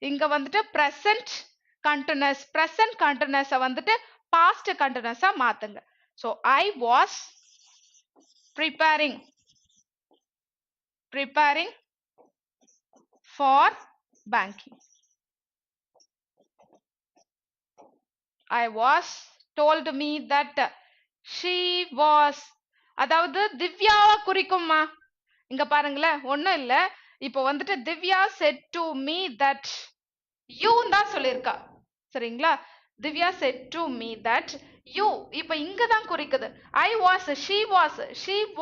Speaker 1: இங்க வந்துட்டு present continuous வந்துட்டு past continuous மாத்துங்க. so I was preparing for banking. I was told me that she was, அதாவது திவ்யாவை குறிக்கும்மா. இங்க பாருங்களேன், ஒண்ணும் இல்ல. இப்போ வந்துட்டு Divya said to me that you தான் சொல்லியிருக்கா. சரிங்களா? Divya said to me that you, இப்ப இங்க தான் குறிக்குது. I was, she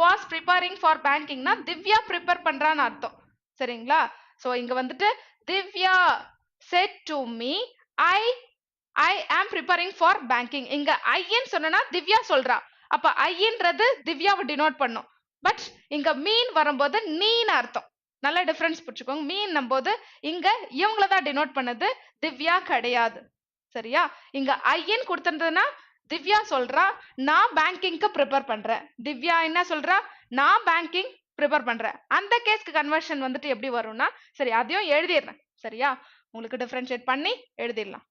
Speaker 1: was preparing for banking னா திவ்யா prepare பண்றான்னு அர்த்தம். சரிங்களா? சோ இங்க வந்துட்டு Divya said to me I am preparing for banking. இங்க ஐன்னு சொன்னா திவ்யா சொல்றா. அப்ப ஐன்றது திவ்யாவை டினோட் பண்ணும். பட் இங்க மீன் வரும்போது நீன்னு அர்த்தம். நல்ல டிஃபரன்ஸ் புரிச்சுக்கோங்க. மீன் போது இங்க இவங்கள தான் டினோட் பண்ணது, திவ்யா கிடையாது. சரியா? இங்க ஐன்னு கொடுத்திருந்ததுன்னா திவ்யா சொல்றா நான் பேங்கிங்க்கு ப்ரிப்பேர் பண்றேன். திவ்யா என்ன சொல்றா? நான் பேங்கிங் ப்ரிப்பேர் பண்றேன். அந்த கேஸ்க்கு கன்வர்ஷன் வந்துட்டு எப்படி வரும்னா, சரி அதையும் எழுதிடுறேன். சரியா? உங்களுக்கு டிஃபரன்ஷியேட் பண்ணி எழுதிடலாம்.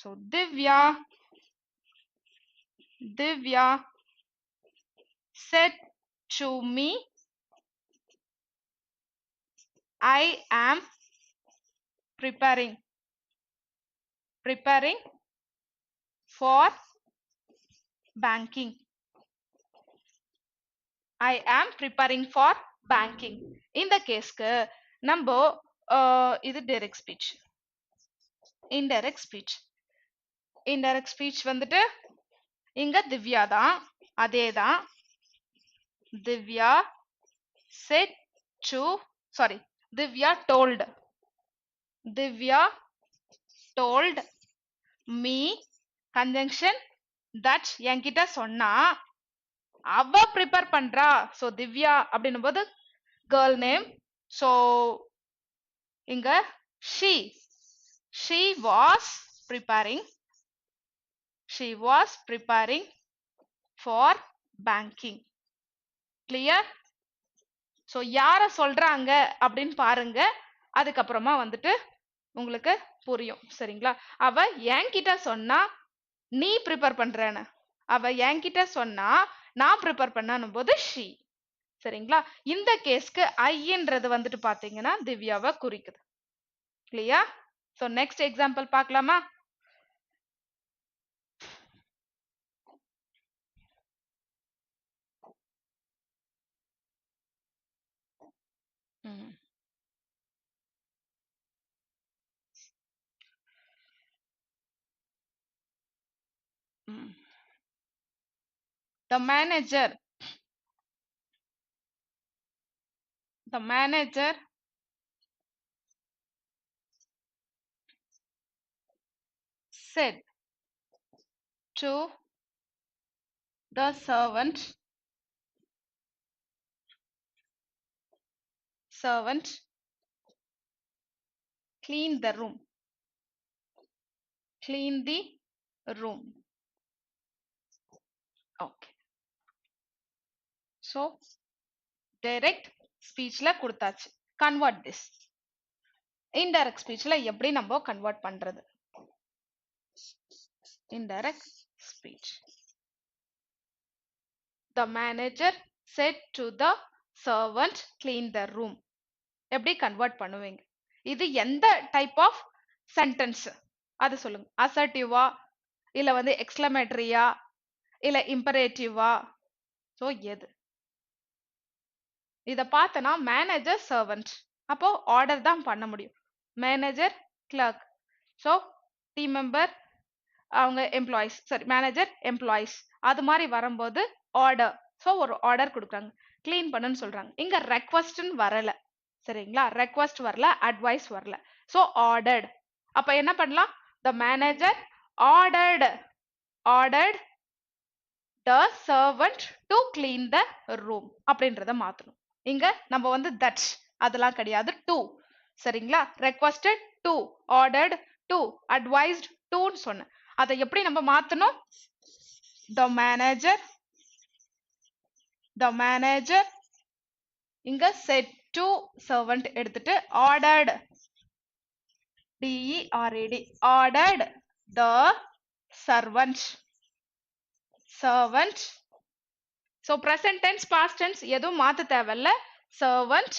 Speaker 1: so Divya said to me I am preparing for banking. I am preparing for banking. இந்த கேஸ்க்கு நம்ம இது direct speech. indirect speech வந்துட்டு இங்க திவ்யா தான், அதே தான். Divya said to, sorry, Divya told me conjunction that என்கிட்ட சொன்னா அவ ப்ரிப்பேர் பண்றா. சோ திவ்யா அப்படின்னும் போது கேர்ள் நேம். சோ இங்க she was preparing for banking. clear? So யார சொல்றாங்க அப்படின்னு பாருங்க, அதுக்கப்புறமா வந்துட்டு உங்களுக்கு புரியும். சரிங்களா? அவ என்கிட்ட சொன்னா நீ ப்ரிப்பேர் பண்றேன்னு, அவ என்கிட்ட சொன்னா நான் ப்ரிப்பேர் பண்ணனும் போது she. சரிங்களா? இந்த கேஸ்க்கு ஐன்றது வந்துட்டு பாத்தீங்கன்னா திவ்யாவை குறிக்குது. கிளியர்? சோ நெக்ஸ்ட் எக்ஸாம்பிள் பார்க்கலாமா? The manager said to the servant clean the room. okay, so direct speechல கொடுத்தாச்சு. convert this. indirect speechல எப்படி நம்ம கன்வெர்ட் பண்றது? indirect speech. The manager said to the servant clean the room. எப்படி கன்வெர்ட் பண்ணுவீங்க? இது எந்த டைப் ஆஃப் சென்டென்ஸ் அது சொல்லுங்க. அசர்ட்டிவா இல்ல வந்து எக்ஸ்க்ளமேட்டரியா இல்ல இம்பரேட்டிவா? ஸோ எது? இத பார்த்தனா மேனேஜர் சர்வன்ட். அப்போ ஆர்டர் தான் பண்ண முடியும். Manager clerk. So team member அவங்க எம்ப்ளாயிஸ், சாரி மேனேஜர் எம்ப்ளாயிஸ். அது மாதிரி வரும்போது ஆர்டர். ஸோ ஒரு ஆர்டர் கொடுக்குறாங்க, கிளீன் பண்ணுன்னு சொல்றாங்க. இங்க ரெக்வஸ்ட்னு வரல, சரிங்களா? ரெக்வஸ்ட் வரல, அட்வைஸ் வரல. So ordered. அப்ப என்ன பண்ணலாம்? The manager ordered the servant to clean the room அப்படின்றத மாத்தணும். இங்க நம்ம வந்து தட் அதெல்லாம் கிடையாது, டு. சரிங்களா? Requested to, ordered to, advised டுன்னு சொன்னேன். அதை எப்படி நம்ம மாத்தணும்? த மேனேஜர் இங்க செட் டு சர்வன்ட் எடுத்துட்டு ordered, DERAD, ordered the servant. So present tense past tense எதுவும் மாத்த தேவையில்ல. Servant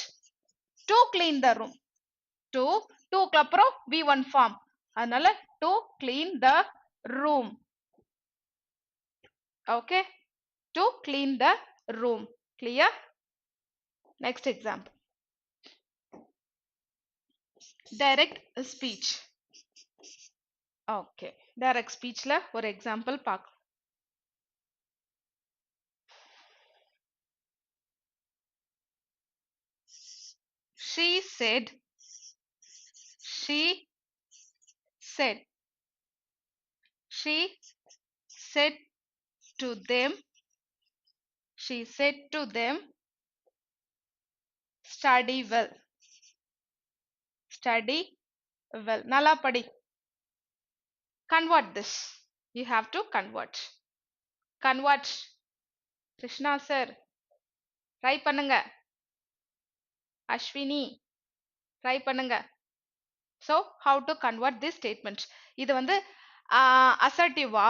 Speaker 1: to clean the room. டூக்கு அப்புறம் V1 ஃபார்ம், அதனால to clean the room. Okay, to clean the room. Clear? Next example. Direct speech. Okay, direct ஸ்பீச்ல ஒரு எக்ஸாம்பிள் பார்க்கலாம். She said to them, study well. நல்லா படி. Convert this. You have to convert. Krishna sir try பண்ணுங்க. அஸ்வினி ட்ரை பண்ணுங்க. So how to convert this statement? இது வந்து அசர்ட்டிவா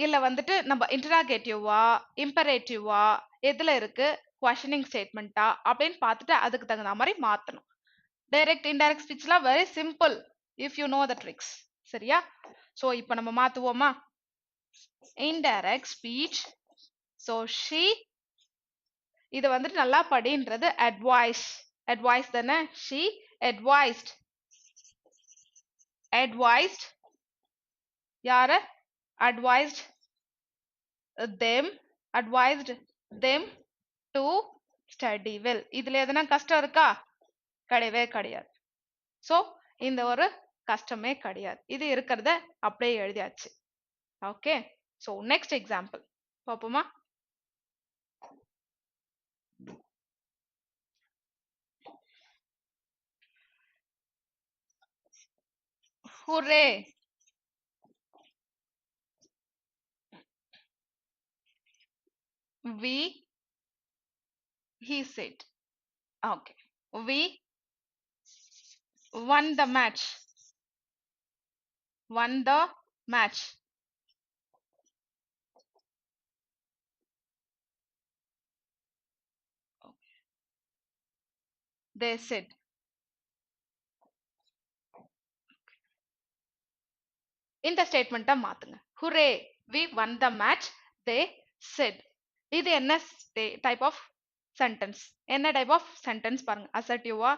Speaker 1: இல்ல வந்துட்டு நம்ம இன்டராகேட்டிவா இம்பரேட்டிவா எதுல இருக்கு, குவெஷனிங் ஸ்டேட்மெண்டா அப்படின்னு பார்த்துட்டு அதுக்கு தகுந்த மாதிரி மாத்தணும். டைரக்ட் இன்டைரக்ட் ஸ்பீச்லாம் very simple if you know the tricks. சரியா? ஸோ இப்போ நம்ம மாத்துவோமா? Indirect speech. ஸோ ஷீ, இது வந்துட்டு நல்லா படின்றது அட்வைஸ் தானே? ஷீ advised யாரு? advised them to study well. இதுல எதனா கஷ்டம் இருக்கா? கிடையவே கிடையாது. ஸோ இந்த ஒரு கஷ்டமே கிடையாது. இது இருக்கிறத அப்படியே எழுதியாச்சு. ஓகே, ஸோ நெக்ஸ்ட் எக்ஸாம்பிள் பார்ப்போமா? Hooray! He said. Okay. We won the match. They said. இந்த ஸ்டேட்மெண்ட்டை மாத்துங்க. Hooray! We won the match. They said. இது என்ன டைப் ஆஃப் சென்டென்ஸ்? என்ன டைப் ஆஃப் சென்டென்ஸ் பாருங்க. அசர்ட்டிவா,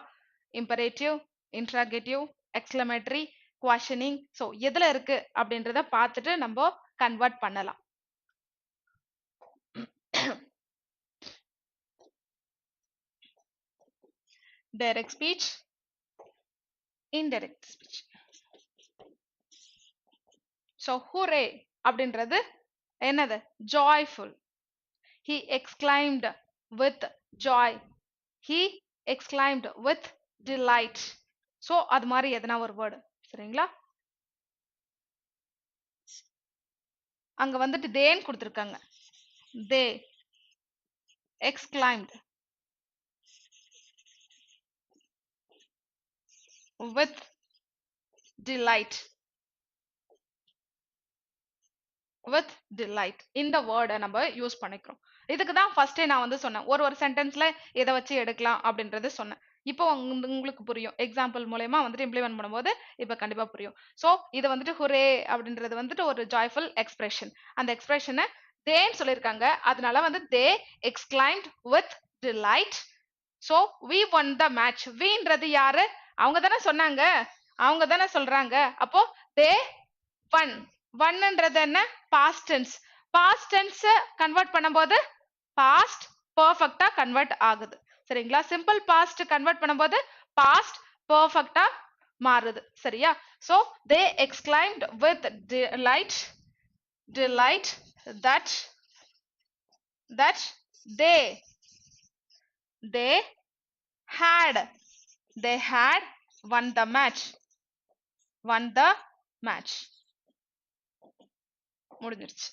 Speaker 1: இம்பரேட்டிவ், இன்ட்ராகேட்டிவ், எக்ஸ்க்ளமேட்டரி, குவெஷனிங். ஸோ எதுல இருக்கு அப்படின்றத பார்த்துட்டு நம்ம கன்வெர்ட் பண்ணலாம். Direct speech, indirect speech. So ஹூரே அப்படின்றது என்னது? Joyful. He exclaimed with joy. He exclaimed with delight. So அது மாதிரி எதனா ஒரு வேர்டு. சரிங்களா? அங்க வந்துட்டு தேன்னு கொடுத்துருக்காங்க. They exclaimed with delight. இந்த வேர்டை நம்ம யூஸ் பண்ணிக்கிறோம். இதுக்கு தான் ஃபர்ஸ்டே நான் வந்து சொன்னேன், ஒரு சென்டென்ஸ்ல எதை வச்சு எடுக்கலாம் அப்படின்றது சொன்னேன். இப்போ உங்களுக்கு புரியும். எக்ஸாம்பிள் மூலமா வந்துட்டு இம்ப்ளிமெண்ட் பண்ணும்போது இப்போ கண்டிப்பா புரியும். ஸோ இது வந்துட்டு ஹுரே அப்படின்றது வந்துட்டு ஒரு ஜாய்ஃபுல் எக்ஸ்பிரஷன். அந்த எக்ஸ்பிரஷனை தேன்னு சொல்லியிருக்காங்க. அதனால வந்து they exclaimed with delight. So we won the match. வின்றது யாரு? அவங்க தானே சொன்னாங்க, அவங்க தானே சொல்றாங்க. அப்போ தே ஒன். ஒன்ன்றது என்ன? Past tense. Past tense convert பண்ணும்போது பாஸ்ட் பெர்ஃபெக்ட்டா கன்வெர்ட் ஆகுது. சரிங்களா? சிம்பிள் பாஸ்ட் கன்வெர்ட் பண்ணும்போது பாஸ்ட் பெர்ஃபெக்ட்டா மாறுது. சரியா? So they exclaimed with delight that they had won the match. முடிஞ்சிருச்சு.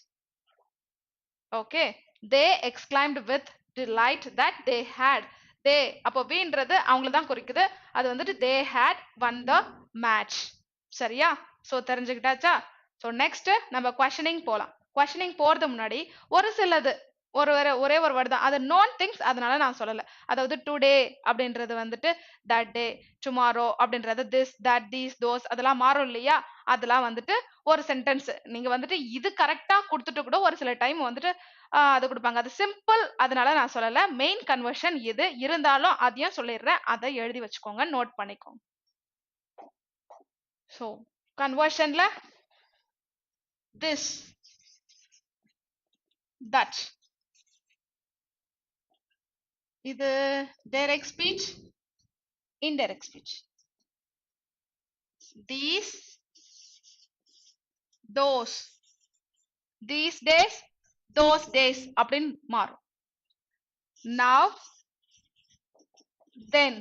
Speaker 1: Okay, they exclaimed with delight that they had. they அப்போ வீன்றது அவங்கள தான் குறிக்குது. அது வந்துட்டு they had won the match. சரியா? சோ தெரிஞ்சுக்கிட்டாச்சா? சோ நெக்ஸ்ட் நம்ம questioning போலாம். questioning போறது முன்னாடி ஒரு சிலது ஒரே ஒரு வேர்டு தான், அது known things, அதனால நான் சொல்லல. அதாவது டுடே அப்படின்றது வந்துட்டு that day, tomorrow அப்படின்றது this, that, these, those, அதெல்லாம் மாறும் இல்லையா? அதெல்லாம் வந்துட்டு ஒரு சென்டென்ஸ் நீங்க வந்துட்டு இது கரெக்டா கொடுத்துட்டு கூட ஒரு சில டைம் வந்துட்டு அது கொடுப்பாங்க. அது சிம்பிள், அதனால நான் சொல்லல. மெயின் கன்வர்ஷன் இது இருந்தாலும் அதையும் சொல்லிடுறேன், அதை எழுதி வச்சுக்கோங்க, நோட் பண்ணிக்கோங்க. ஸோ கன்வர்ஷன்ல this, that, இது direct speech, indirect speech. these, those, these days, those days அப்படின்னு மாறும். now, then,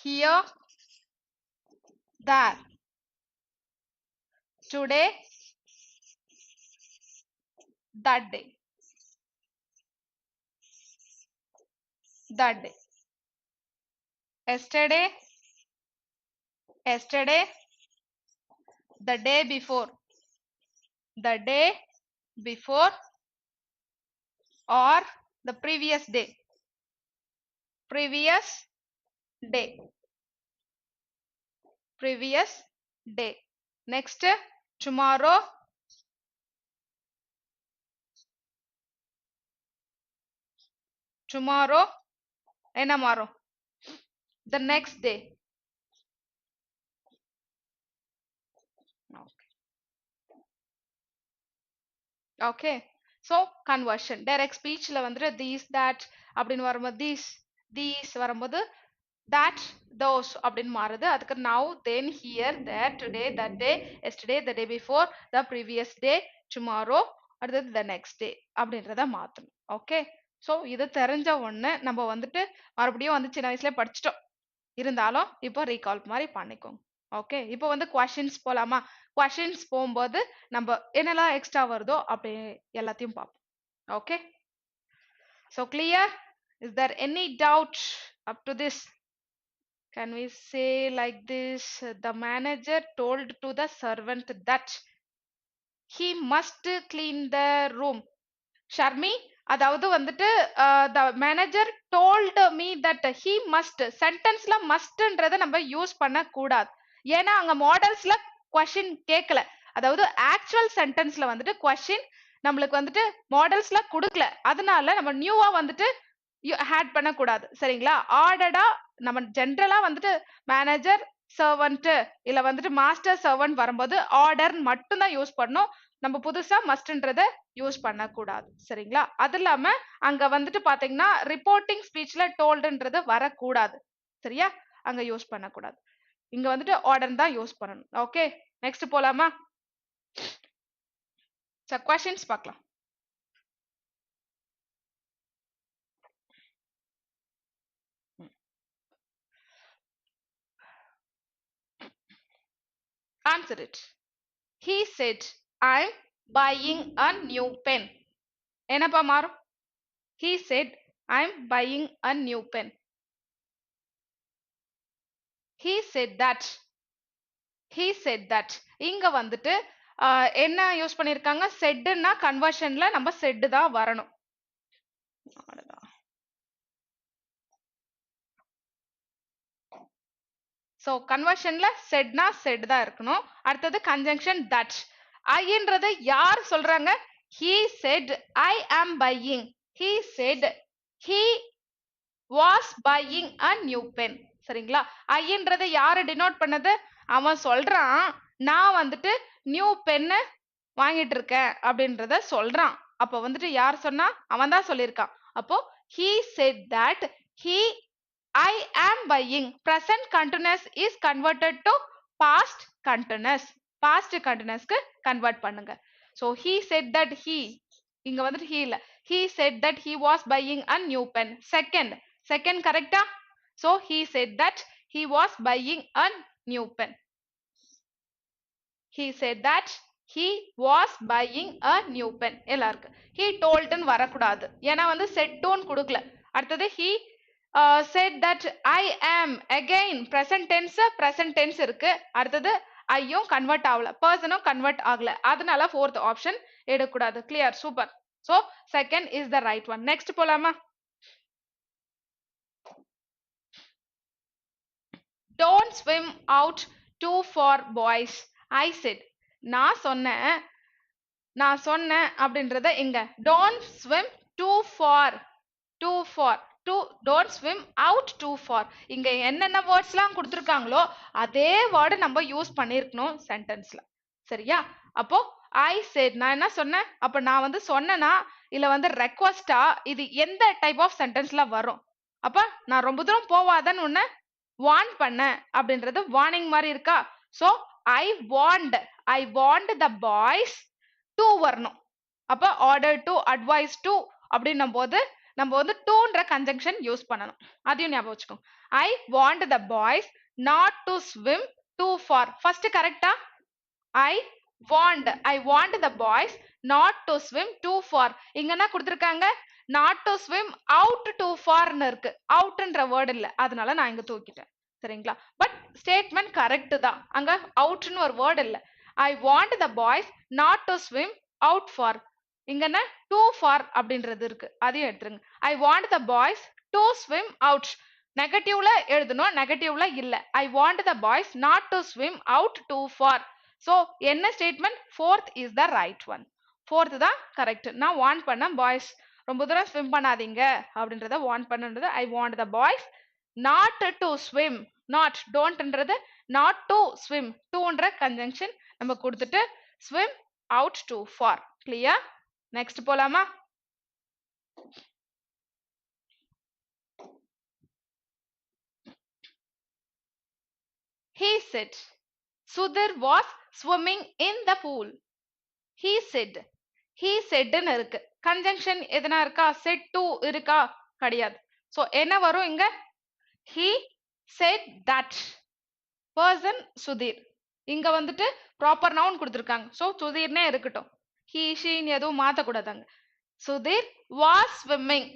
Speaker 1: here, there, today, that day, that day, yesterday, yesterday, the day before, the day before, or the previous day, previous day, previous day. next, tomorrow, tomorrow என்ன மாறும்? the next day. Okay, so conversion direct ஸ்பீச்ல வந்துட்டு these, that அப்படின்னு வரும்போது these வரும்போது that, those அப்படின்னு மாறுது. அதுக்கு now, then, here, there, today, that day, yesterday, the day before, the previous day, tomorrow, அடுத்தது the next day அப்படின்றத மாற்றணும். ஓகே, ஸோ இது தெரிஞ்ச ஒன்று. நம்ம வந்துட்டு மறுபடியும் வந்து சின்ன வயசுல படிச்சிட்டோம், இருந்தாலும் இப்போ ரீகால் மாதிரி பண்ணிக்கோங்க. ஓகே, இப்போ வந்து கொஷின்ஸ் போலாமா? கொஷின்ஸ் போகும்போது நம்ம என்னெல்லாம் எக்ஸ்ட்ரா வருதோ அப்படி எல்லாத்தையும் பார்ப்போம். Okay, so clear? Is there any doubt up to this? Can we say like this? The manager told to the servant that he must clean the room. Sharmi, அதாவது வந்துட்டு the manager told me that he must, சென்டென்ஸ்ல மஸ்ட்ன்றத நம்ம யூஸ் பண்ண கூடாது. ஏன்னா அங்க மாடல்ஸ்ல கொஸ்டின் கேட்கல. அதாவது ஆக்சுவல் சென்டென்ஸ்ல வந்துட்டு கொஸ்டின் நம்மளுக்கு வந்துட்டு மாடல்ஸ்ல கொடுக்கல, அதனால நம்ம நியூவா வந்துட்டு ஆட் பண்ண கூடாது. சரிங்களா? ஆர்டரா நம்ம ஜென்ரலா வந்துட்டு மேனேஜர் சர்வன்ட் இல்ல வந்துட்டு மாஸ்டர் சர்வன்ட் வரும்போது ஆர்டர் மட்டும் தான் யூஸ் பண்ணணும். நம்ம புதுசா மஸ்ட்ன்றத யூஸ் பண்ண கூடாது. சரிங்களா? அது இல்லாம அங்க வந்துட்டு பாத்தீங்கன்னா ரிப்போர்ட்டிங் ஸ்பீச்ல டோல்டுன்றது வரக்கூடாது. சரியா? அங்க யூஸ் பண்ணக்கூடாது. இங்க வந்துட்டு ஆர்டர் தான் யூஸ் பண்ணணும். ஓகே, நெக்ஸ்ட் போலாமா? சரி, கொஸ்டின்ஸ் பார்க்கலாம். Answer it. He said, I'm buying a new pen. என்னப்பா மாறும்? He said, I'm buying a new pen. He said that. He said that. இங்க வந்துட்டு என்ன யூஸ் பண்ணிருக்காங்க? செட்னா கன்வர்ஷன்ல நம்ம செட் தான் வரணும். சோ கன்வர்ஷன்ல செட்னா செட் தான் இருக்கணும். அடுத்தது கன்ஜங்ஷன் தட். ஐன்றதை யார் சொல்றாங்க? he said I am buying. He said he was buying a new pen. சரிங்களா? ஐன்றதை யாரு டினோட் பண்ணது? அவன் சொல்றான் நான் வந்துட்டு நியூ பென்னு வாங்கிட்டு இருக்கேன் அப்படின்றத சொல்றான். அப்போ வந்துட்டு யார் சொன்னா? அவன் தான் சொல்லியிருக்கான். அப்போ he said that he I am buying. Present continuous is converted to past continuous. Past continuousக்கு convert பண்ணுங்க. So he said that he இங்க வந்துட்டு he இல்ல. He said that he was buying a new pen. Second correctா? So he said that he was buying a new pen. He said that he was buying a new pen. எல்லாருக்கு he told ன்னு வரக்கூடாது. ஏன்னா வந்து said to கொடுக்கல. அடுத்தது he said that I am. again present tense இருக்கு. அடுத்தது ஐயும் கன்வெர்ட் ஆகல, பர்சனும் கன்வெர்ட் ஆகல, அதனால fourth ஆப்ஷன் எடுக்கக்கூடாது. Clear? Super. So second is the right one. Next போலாமா? Don't swim out too far boys. I said. நான் சொன்னேன் அப்படின்றத இங்க don't swim too far. Don't swim out too far. இங்க என்னென்ன வேர்ட்ஸ்லாம் கொடுத்துருக்காங்களோ அதே வேர்டு நம்ம யூஸ் பண்ணிருக்கணும் சென்டென்ஸ்ல. சரியா? அப்போ I said நான் என்ன சொன்னேன்? அப்ப நான் வந்து சொன்னேனா இல்ல வந்து ரெக்வஸ்டா, இது எந்த டைப் ஆஃப் சென்டென்ஸ்ல வரும்? அப்ப நான் ரொம்ப தூரம் போவாதன்னு உன்னை வார்ன் பண்ணேன் அப்படின்றது வார்னிங் மாதிரி இருக்கா? So I warned the boys to வரணும். அப்ப order to, advise to அப்படின்னும் போது நம்ம வந்து toன்ற conjunction யூஸ் பண்ணணும். அதையும் ஞாபகம் வச்சுக்கோங்க. I warned the boys not to swim too far. First correctா? I warned the boys not to swim too far. இங்க என்ன கொடுத்திருக்காங்க? not to swim out too far ன்னு இருக்கு. outன்ற வேர்ட் இல்ல, அதனால நான் இங்க தூக்கிட்டேன். சரிங்களா? பட் ஸ்டேட்மெண்ட் கரெக்ட் தான். அங்க outன்னு ஒரு வேர்ட் இல்ல. I warned the boys not to swim out far. இங்க என்ன too far அப்படின்றது இருக்கு, அதையும் எடுத்துருங்க. I warned the boys to swim out. நெகட்டிவ்ல எழுதணும், நெகட்டிவ்ல இல்ல. I warned the boys not to swim out too far. So என்ன statement? fourth is the right one. fourth தான் கரெக்ட். நான் வார்ன் பண்ண பாய்ஸ் ரொம்ப தூரம் ஸ்விம் பண்ணாதீங்க அப்படின்றத வார்ன் பண்ணுன்றது I warned the boys not to swim. not don'tன்றது not to swim. toன்ற conjunction நம்ம கொடுத்துட்டு swim out too far. clear? next போலாமா? He said Sudhir was swimming in the pool. He said ன்னு இருக்கு. conjunction எதனா இருக்கா? said to இருக்கா? கிடையாது. so என்ன வரும் இங்க? he said that. person Sudhir. இங்க வந்துட்டு ப்ராப்பர் நவுன் கொடுத்திருக்காங்க. so சுதீர்னே இருக்கட்டும். he she எதுவும் மாத்த கூடாதாங்க. Sudhir was swimming.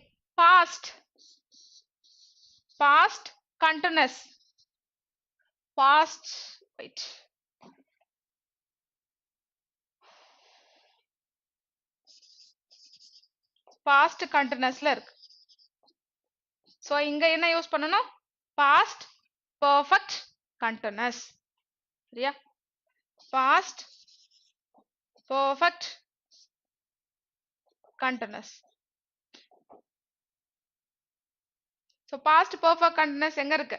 Speaker 1: past continuous. wait. past continuousல இருக்கு. so இங்க என்ன யூஸ் பண்ணணும்? past perfect continuous. சரியா? past perfect continuous. so past perfect continuous எங்க இருக்கு?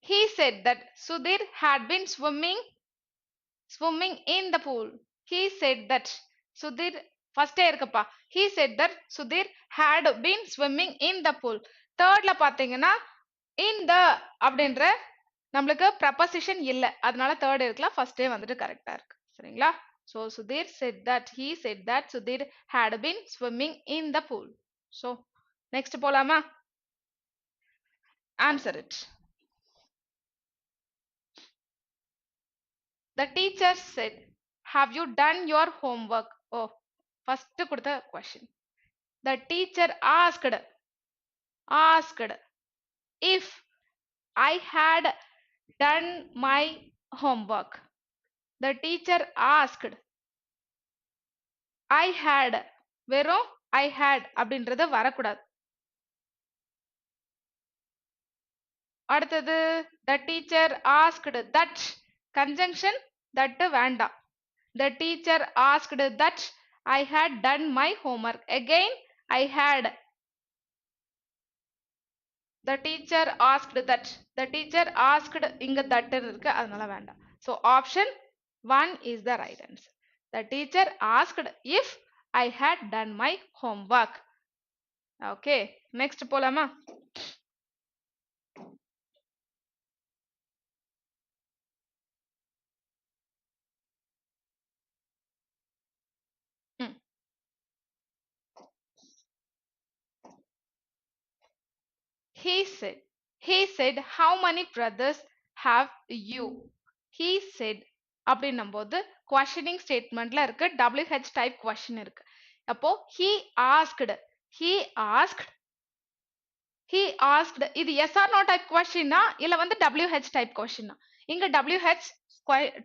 Speaker 1: he said that Sudhir had been swimming in the pool. he said that Sudhir first இருக்குப்பா. he said that Sudhir had been swimming in the pool. thirdல பாத்தீங்கன்னா in the அப்படின்ற நம்மளுக்கு preposition இல்ல, அதனால third இருக்கலாம். first வந்துட்டு கரெக்டா இருக்கு. சரிங்களா? so Sudhir said that he said that Sudhir had been swimming in the pool. so next போலாமா? answer it. The teacher said, have you done your homework? oh first கொடுத்த question. the teacher asked if I had done my homework. the teacher asked. I had வெறும் I had அப்படின்றது வரக்கூடாது. அடுத்தது the teacher asked that conjunction that வேண்டாம். The teacher asked that I had done my homework. Again, I had. The teacher asked that. The teacher asked இங்க that இருக்கு அதனால வேண்டாம். So option 1 is the right answer. The teacher asked if I had done my homework. Okay, next போலாமா? He said how many brothers have you? He said அப்படின்னும் போது questioning statementல இருக்கு, WH type question இருக்கு. அப்போ he asked இது yes or no type question இல்ல வந்து WH type question இங்க WH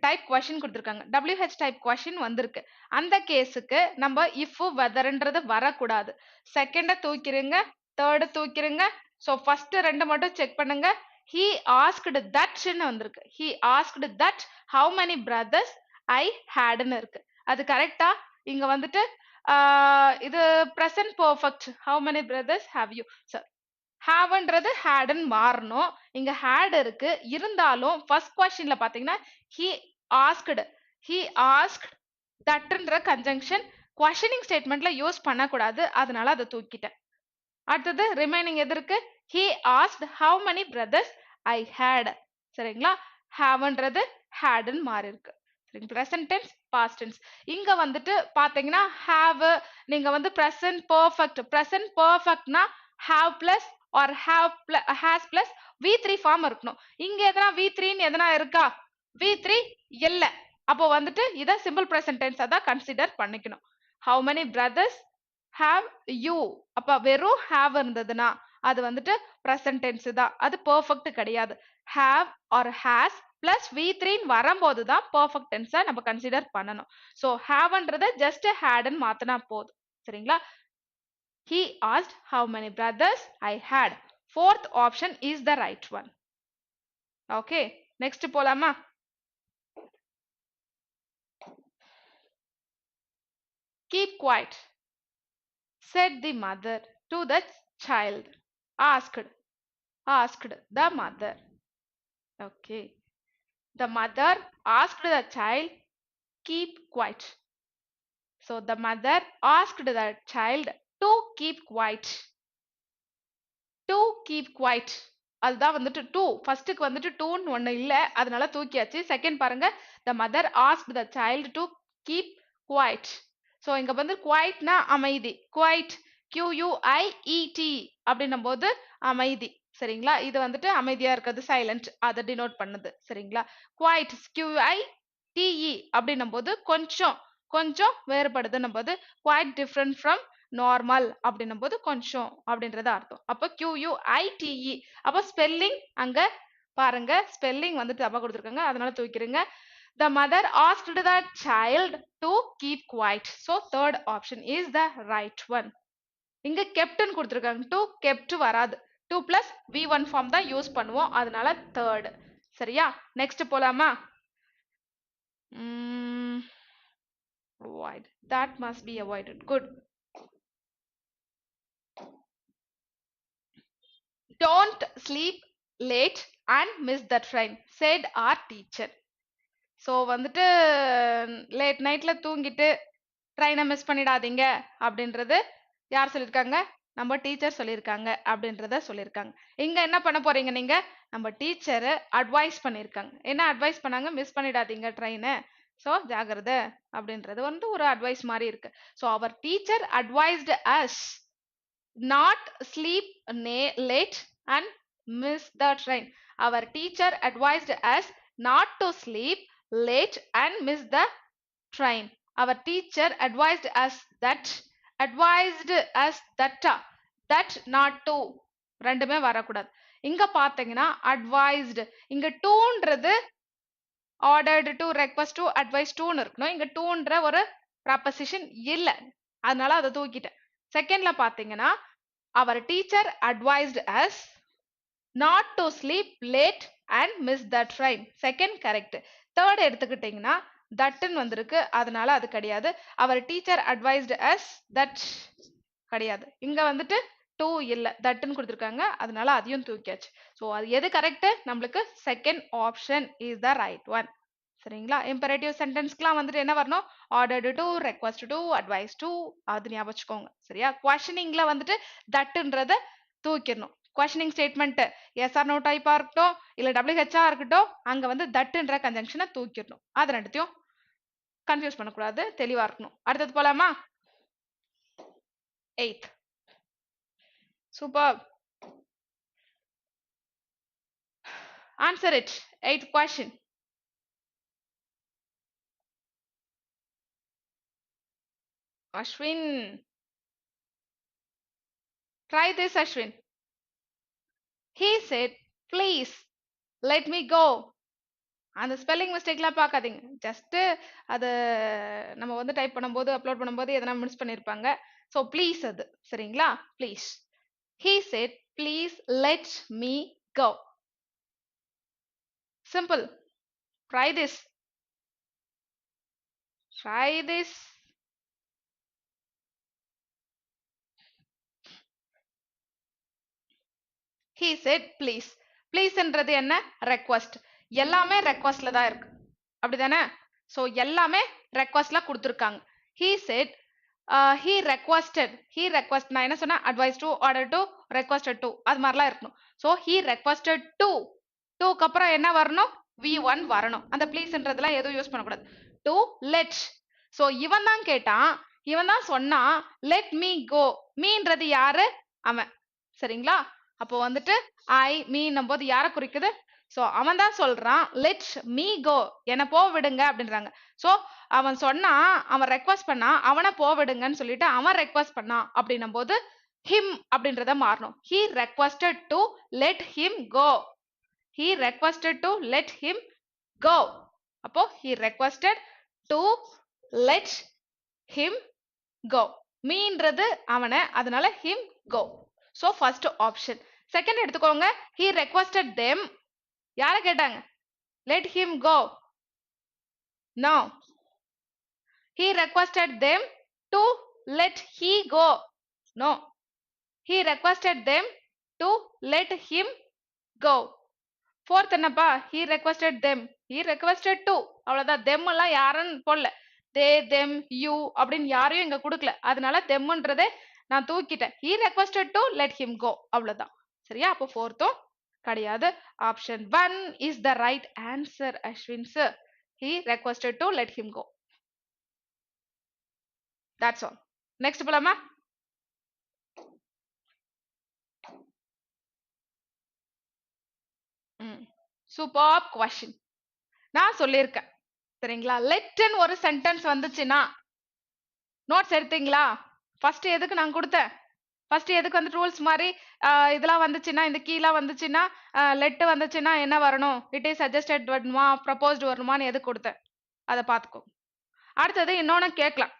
Speaker 1: type question கொடுத்திருக்காங்க. WH type question வந்திருக்கு. அந்த கேஸுக்கு நம்ம if whetherன்றது வரக்கூடாது. செகண்ட தூக்கிருங்க, தேர்டு தூக்கிருங்க. ஸோ ஃபர்ஸ்ட் ரெண்டு மட்டும் செக் பண்ணுங்க. he asked that ன்னு வந்திருக்கு. he asked that how many brothers I had ன்னு இருக்கு. அது கரெக்டா? இங்க வந்துட்டு இது present perfect. how many brothers have you? Sir haveன்றது hadன்னு மாறணும். இங்க had இருக்கு. இருந்தாலும் ஃபர்ஸ்ட் கொஸ்டின்ல பாத்தீங்கன்னா he asked thatன்ற கன்ஜங்ஷன் questioning statementல யூஸ் பண்ணக்கூடாது. அதனால அதை தூக்கிட்டேன். அடுத்தது ரிமைனிங் எது இருக்கு? he asked how many brothers I had. சரிங்களா? haveன்றது hadன்னு மாறி இருக்கு. present tense past tense. இங்க வந்துட்டு பாத்தீங்கன்னா have நீங்க வந்து present perfectனா have plus or has plus V3 form இருக்கணும். இங்க எதனா V3 ன்னு எதனா இருக்கா? V3 இல்ல. அப்போ வந்துட்டு இத simple present tense தான் கன்சிடர் பண்ணிக்கணும். how many brothers have you? அப்ப வெறும் have இருந்ததுன்னா அது வந்துட்டு present tense தான். அது perfect கிடையாது. have or has plus V3 வரும்போது தான் perfect tense நம்ம கன்சிடர் பண்ணணும். so haveன்றத just had ன்னு மாத்தினா போதும். சரிங்களா? he asked how many brothers I had. Fourth option is the right one. Okay, next போலாமா? keep quiet, said the mother to the child. Asked the mother. Okay, the mother asked the child keep quiet. So the mother asked the child to keep quiet. To keep quiet. அதுதான் வந்துட்டு டூ. ஃபர்ஸ்ட்டுக்கு வந்துட்டு டூன்னு ஒன்று இல்லை, அதனால தூக்கியாச்சு. செகண்ட் பாருங்க, the mother asked the child to keep quiet. So இங்க வந்து குவைட்னா அமைதி. குவைட் QUIET அப்படின்னும் போது அமைதி. சரிங்களா? இது வந்துட்டு அமைதியா இருக்கிறது சைலண்ட், அதை டினோட் பண்ணுது. சரிங்களா? குவைட் QUITE அப்படின்னும் போது கொஞ்சம் வேறுபடுதுன்னும் போது குவைட் டிஃப்ரெண்ட் ஃப்ரம் நார்மல் அப்படின்னும் போது கொஞ்சம் அப்படின்றது அர்த்தம். அப்போ QUITE. அப்போ ஸ்பெல்லிங் அங்க பாருங்க, ஸ்பெல்லிங் வந்து தப்பா கொடுத்துருக்காங்க, அதனால தூக்கிடுங்க. The mother asked the child to keep quiet. So third option is the right one. இங்க kept-ன்னு கொடுத்துருக்காங்க. to kept வராது. 2 plus V1 form தான் யூஸ் பண்ணுவோம், அதனால third. சரியா? நெக்ஸ்ட் போலாமா? Avoid. That must be avoided. Good. Don't sleep late and miss the train, said our teacher. So வந்துட்டு லேட் நைட்ல தூங்கிட்டு ட்ரெயினை மிஸ் பண்ணிடாதீங்க அப்படின்றது யார் சொல்லியிருக்காங்க? நம்ம டீச்சர் சொல்லியிருக்காங்க அப்படின்றத சொல்லியிருக்காங்க. இங்க என்ன பண்ண போறீங்க நீங்க? நம்ம டீச்சர் அட்வைஸ் பண்ணியிருக்காங்க. என்ன அட்வைஸ் பண்ணாங்க? மிஸ் பண்ணிடாதீங்க ட்ரெயினை, ஸோ ஜாகிரதை அப்படின்றது வந்து ஒரு அட்வைஸ் மாதிரி இருக்கு. So our teacher advised us not sleep late and miss the train. Our teacher advised us not to sleep late and miss the train. Our teacher advised us that not to ரெண்டுமே வரக்கூடாது. இங்க பாத்தீங்கன்னா advised, இங்க toன்றது ordered to, request to, advised to இருக்கணும். இங்க toன்ற ஒரு preposition இல்ல, அதனால அதை தூக்கிட்டேன். செகண்ட்ல பாத்தீங்கன்னா our teacher advised us not to sleep late and miss the train. Second correct. Third எடுத்துக்கிட்டீங்கன்னா தட்னு வந்திருக்கு, அதனால அது கிடையாது. our teacher advised us that கிடையாது. இங்க வந்துட்டு to இல்ல, தட்னு கொடுத்திருக்காங்க, அதனால அதையும் தூக்கியாச்சு. ஸோ அது எது கரெக்ட்? நம்மளுக்கு second option is the right one. சரிங்களா? இம்பரேட்டிவ் சென்டென்ஸ்க்குலாம் வந்துட்டு என்ன வரணும்? Ordered to, request to, advise to, அது ஞாபகம் வச்சுக்கோங்க. சரியா? கொஸ்டினிங்ல வந்துட்டு தட்டுன்றத தூக்கிடணும். Questioning statement yes or no டைப்பா இருக்கட்டும் இல்ல WHஆ இருக்கட்டும், அங்க வந்து தட்டுன்ற கன்ஜங்ஷனை தூக்கிடணும். அது ரெண்டுத்தையும் கன்ஃபியூஸ் பண்ணக்கூடாது, தெளிவா இருக்கணும். அடுத்தது போலாமா? 8th. Superb. Answer it. 8th question. Ashwin. Try this, Ashwin. He said, please let me go. அந்த ஸ்பெல்லிங் மிஸ்டேக்லாம் பார்க்காதீங்க. ஜஸ்ட் அது நம்ம வந்து டைப் பண்ணும்போது அப்லோட் பண்ணும்போது எதனா மிஸ் பண்ணியிருப்பாங்க. ஸோ ப்ளீஸ் அது. சரிங்களா? Please. He said, please let me go. Simple. Try this. Try this. He said, please. ப்ளீஸ்ன்றது என்ன? ரெக்வஸ்ட். எல்லாமே ரெக்வஸ்ட்ல தான் இருக்கு, அப்படிதானே? ஸோ எல்லாமே ரெக்வஸ்ட்ல கொடுத்துருக்காங்க. he said, he requested. நான் என்ன சொன்னா? advice to, order to, requested to, அது மாதிரிலாம் இருக்கணும். So he requested to. க்கு அப்புறம் என்ன வரணும்? v1 வரணும். அந்த ப்ளீஸ்ன்றதுலாம் எதுவும் யூஸ் பண்ணக்கூடாது. to let. ஸோ இவன் தான் கேட்டான், இவன் தான் சொன்னான் let me go. மீன்றது யாரு? அவன். சரிங்களா? அப்போ வந்துட்டு ஐ மீன்னும் போது யாரை குறிக்குது? ஸோ அவன் தான் சொல்றான் லெட் மீ கோ, என்ன போ விடுங்க அப்படின்றாங்க. ஸோ அவன் சொன்னான், அவன் ரெக்வஸ்ட் பண்ணான், அவனை போ விடுங்கன்னு சொல்லிட்டு அவன் ரெக்வஸ்ட் பண்ணான் அப்படின்னும் போது ஹிம் அப்படின்றத மாறணும். he requested to let him go. he requested to let him go. அப்போ he requested to let him go. மீன்றது அவனை, அதனால him go. So first option. Second எடுத்துக்கோங்க. he requested them. யாரை கேட்டாங்க? let him go. no. he requested them to let he go. no. he requested them to let him go. fourth என்னப்பா? he requested them. he requested to. அவ்வளவுதான். them எல்லாம் யாருன்னு போடல. they, them, you அப்படின்னு யாரையும் இங்க கொடுக்கல, அதனால themன்றதே நான் தூக்கிட்டேன். he requested to let him go. அவ்வளவுதான். சரியா? அப்போ fourthம் கிடையாது. Option 1 is the right answer, Ashwin sir. he requested to let him go. that's all. next போலாமா? Super question. நான் சொல்லியிருக்கேன், சரிங்களா? லெட்னு ஒரு சென்டென்ஸ் வந்துச்சுன்னா நோட்ஸ் எடுத்தீங்களா? ஃபர்ஸ்ட் எதுக்கு நான் கொடுத்தேன்? ஃபர்ஸ்ட் எதுக்கு வந்து ரூல்ஸ் மாதிரி இதெல்லாம் வந்துச்சுன்னா, இந்த கீழே வந்துச்சுன்னா, லெட் வந்துச்சுன்னா என்ன வரணும்? இட் இஸ் சஜஸ்டட் வரணுமா, ப்ரப்போஸ்டு வரணுமான்னு எதுக்கு கொடுத்தேன்? அதை பார்த்துக்கோ. அடுத்தது இன்னொன்னு கேட்கலாம்,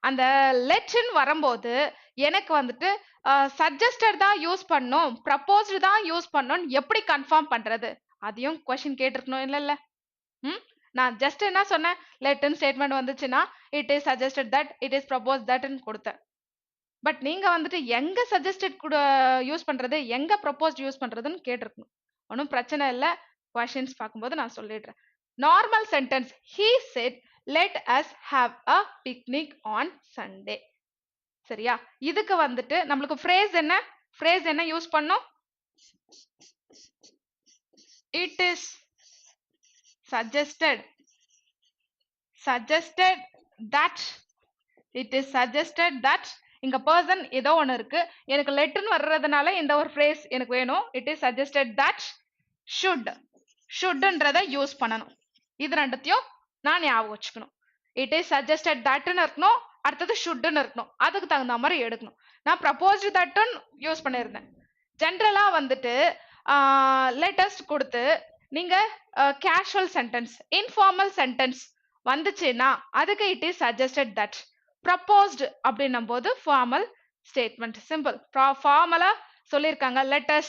Speaker 1: அந்த லெட்னு வரும்போது எனக்கு வந்துட்டு சஜஸ்டட் தான் யூஸ் பண்ணும், ப்ரப்போஸ்டு தான் யூஸ் பண்ணும், எப்படி கன்ஃபார்ம் பண்றது? அதையும் கொஸ்டின் கேட்டிருக்கணும் இல்ல? நான் ஜஸ்ட் என்ன சொன்னேன்? லெட்னு ஸ்டேட்மெண்ட் வந்துச்சுன்னா it is suggested that, it is propose தட்னு கொடுத்தேன். பட் நீங்க வந்துட்டு எங்க சஜஸ்டட் கூட யூஸ் பண்றது, எங்க ப்ரப்போஸ்ட் யூஸ் பண்றதுன்னு கேட்டிருக்கணும். ஒன்றும் பிரச்சனை இல்லை, கொஸ்டின்ஸ் பார்க்கும்போது நான் சொல்லிடுறேன். Normal sentence he said let us have a picnic on Sunday. சரியா? இதுக்கு வந்துட்டு நம்மளுக்கு phrase என்ன யூஸ் பண்ணோம்? it is suggested that. it is suggested that. இங்க பர்சன் ஏதோ ஒன்று இருக்கு, எனக்கு லெட்னு வர்றதுனால இந்த ஒரு phrase எனக்கு வேணும். it is suggested that shouldன்றத யூஸ் பண்ணணும். இது ரெண்டுத்தையும் நான் ஞாபகம் வச்சுக்கணும். it is suggested thatன்னு இருக்கணும், அடுத்தது shouldன்னு இருக்கணும், அதுக்கு தகுந்த மாதிரி எடுக்கணும். நான் proposed thatன்னு யூஸ் பண்ணியிருந்தேன். ஜென்ரலா வந்துட்டு லேட்டஸ்ட் கொடுத்து நீங்க கேஷுவல் சென்டென்ஸ், இன்ஃபார்மல் சென்டென்ஸ் வந்துச்சுன்னா அதுக்கு it is suggested that. proposed அப்படின்னும் போது ஃபார்மல் ஸ்டேட்மெண்ட். சிம்பிள். ஃபார்மலா சொல்லியிருக்காங்க let us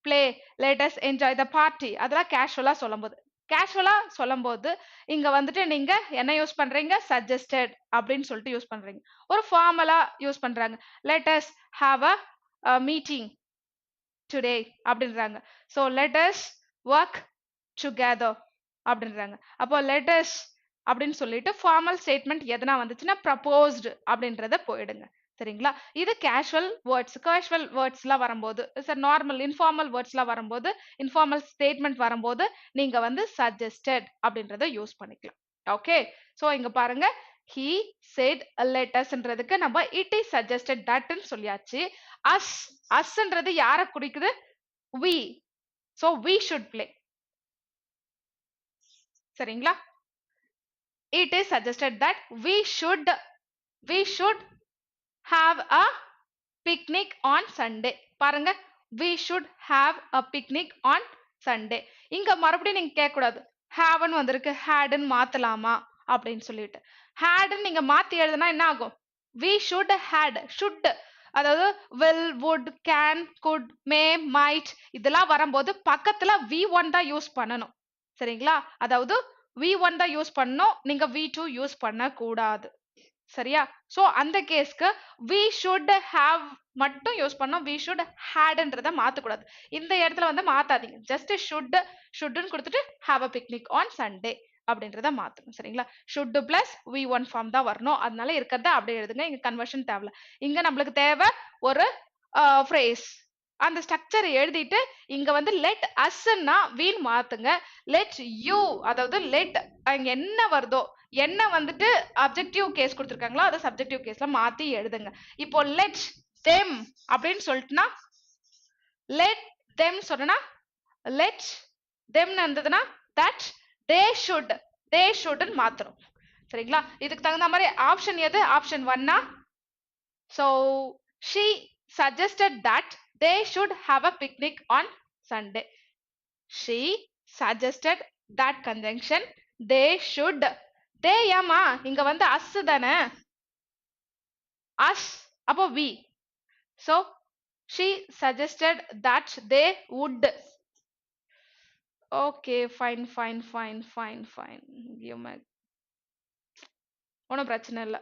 Speaker 1: play, let us enjoy the party. அதெல்லாம் கேஷுவலா சொல்லும்போது. கேஷுவலா சொல்லும்போது இங்க வந்துட்டு நீங்க என்ன யூஸ் பண்றீங்க? suggested அப்படின்னு சொல்லிட்டு யூஸ் பண்றீங்க. ஒரு ஃபார்மலா யூஸ் பண்றாங்க. let us have a meeting today அப்படின்றாங்க. so let us work together அப்படின்றாங்க. அப்போ let us அப்படின்னு சொல்லிட்டு ஃபார்மல் ஸ்டேட்மெண்ட் எதனா வந்துச்சுன்னா proposed அப்படின்றத போயிடுங்க. சரிங்களா? இது கேஷுவல் வேர்ட்ஸ்லாம் வரும்போது நார்மல் இன்ஃபார்மல் வேர்ட்ஸ்லாம் வரும்போது இன்ஃபார்மல் ஸ்டேட்மெண்ட் வரும்போது நீங்க வந்து suggested அப்படின்றத யூஸ் பண்ணிக்கலாம். ஓகே, சோ இங்க பாருங்க he said let usன்றதுக்கு நம்ம it is suggested that ன்னு சொல்லியாச்சு. usன்றது யாரை குறிக்குது? we, so we should play. சரிங்களா? it is suggested that we should have a picnic on Sunday. பாருங்க, we should have a picnic on Sunday. இங்க மறுபடியும் நீங்க கேட்க கூடாது have ன்னு வந்திருக்கு had ன்னு மாத்தலாமா அப்படின்னு சொல்லிட்டு. had ன்னு நீங்க மாத்தி எழுதுனா என்ன ஆகும்? we should had should அதாவது will, would, can, could, may, might இதெல்லாம் வரும்போது பக்கத்துல v1 தான் யூஸ் பண்ணணும். சரிங்களா? அதாவது v1 தான் யூஸ் பண்ணணும், நீங்க v2 யூஸ் பண்ண கூடாது. சரியா? சோ அந்த கேஸ்க்கு we should have மட்டும் யூஸ் பண்ணோம், we should hadன்றத மாத்த கூடாது. இந்த இடத்துல வந்து மாத்தாதீங்க, ஜஸ்ட் shouldன்னு கொடுத்துட்டு have a picnic on Sunday அப்படின்றத மாத்தணும். சரிங்களா? should plus v1 ஃபார்ம் தான் வரணும், அதனால இருக்கிறத அப்படியே எழுதுங்க, இங்க கன்வர்ஷன் தேவையில்ல. இங்க நம்மளுக்கு தேவை ஒரு phrase. அந்த ஸ்ட்ரக்சர் எழுதிட்டு இங்க வந்து let usன்னா வீண் மாத்துங்க, let you அதாவது let அங்க என்ன வருதோ என்ன வந்துட்டு அப்ஜெக்டிவ் கேஸ் கொடுத்திருக்காங்களோ அதை சப்ஜெக்டிவ் கேஸ்ல மாத்தி எழுதுங்க. இப்போ let them அப்படின்னு சொல்லிட்டுனா let them சொன்னா let them இருந்ததுன்னா that they should மாத்தணும். சரிங்களா? இதுக்கு தகுந்த மாதிரி ஆப்ஷன் எது? Option 1. so she suggested that they should have a picnic on Sunday. she suggested that conjunction they should. they ஏமா இங்க வந்து us தானே, us அப்போ we. so she suggested that they would. okay, fine. give me ஒன்றும் பிரச்சனை இல்லை.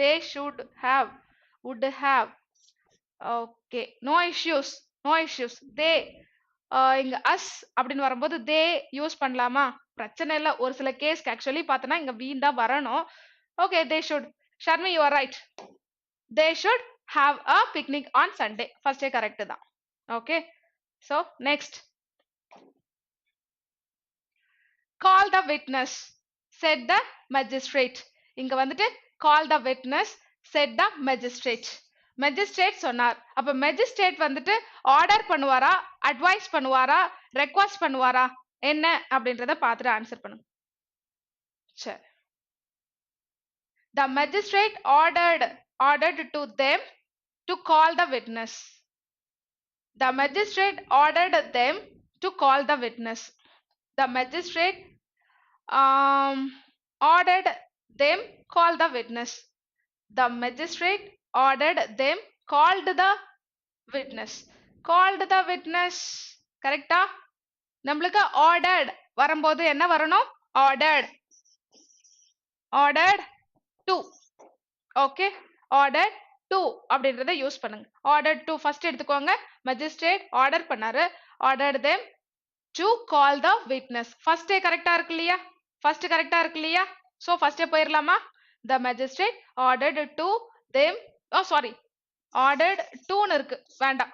Speaker 1: they should have, would have. okay, no issues. they இங்க us அப்படின்னு வரும்போது they யூஸ் பண்ணலாமா? பிரச்சனை இல்லை. ஒரு சில கேஸ்க்கு ஆக்சுவலி பார்த்தோன்னா இங்க we தான் வரணும். okay, they should. Sharmi, you are right. they should have a picnic on Sunday. first correct தான். okay, so next. call the witness, said the magistrate. இங்க வந்துட்டு call the witness, said the magistrate. magistrate சொன்னார். அப்ப magistrate வந்துட்டு ஆர்டர் பண்ணுவாரா, அட்வைஸ் பண்ணுவாரா, ரெக்வெஸ்ட் பண்ணுவாரா, என்ன அப்படின்றத பார்த்துட்டு ஆன்சர் பண்ணுங்க. சரி. the magistrate ordered to them to call the witness. the magistrate ordered them to call the witness. the magistrate ordered them call the witness. the magistrate ordered them called the witness. called the witness. கரெக்டா? நம்மளுக்கு ordered வரும்போது என்ன வரணும்? ordered to. okay, ordered to அப்படின்றத யூஸ் பண்ணுங்க. ordered to first எடுத்துக்கோங்க. magistrate order பண்ணாரு, ordered them to call the witness. first கரெக்டா இருக்கு இல்லையா? first கரெக்டா இருக்கு இல்லையா? so first போயிரலாமா? the magistrate ordered to them, ordered to ன்னு இருக்கு, வேண்டாம்.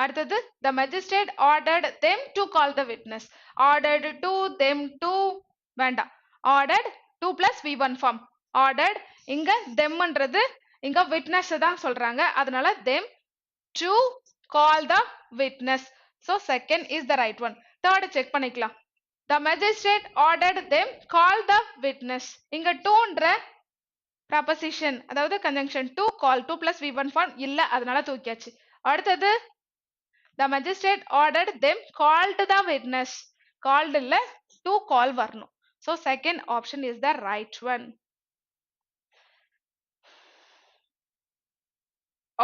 Speaker 1: அடுத்தது the magistrate ordered them to call the witness. ordered to, them to வேண்டாம். ordered 2 plus v1 form. ordered இங்க themன்றது இங்க witness தான் சொல்றாங்க, அதனால them to call the witness. so second is the right one. third check பண்ணிக்கலாம். the magistrate ordered them call the witness. இங்க toன்ற preposition அதாவது conjunction to call 2 plus v1 form இல்ல, அதனால தூக்கியாச்சு. அடுத்தது the magistrate ordered them called the witness. called இல்ல, to call வரணும். so second option is the right one.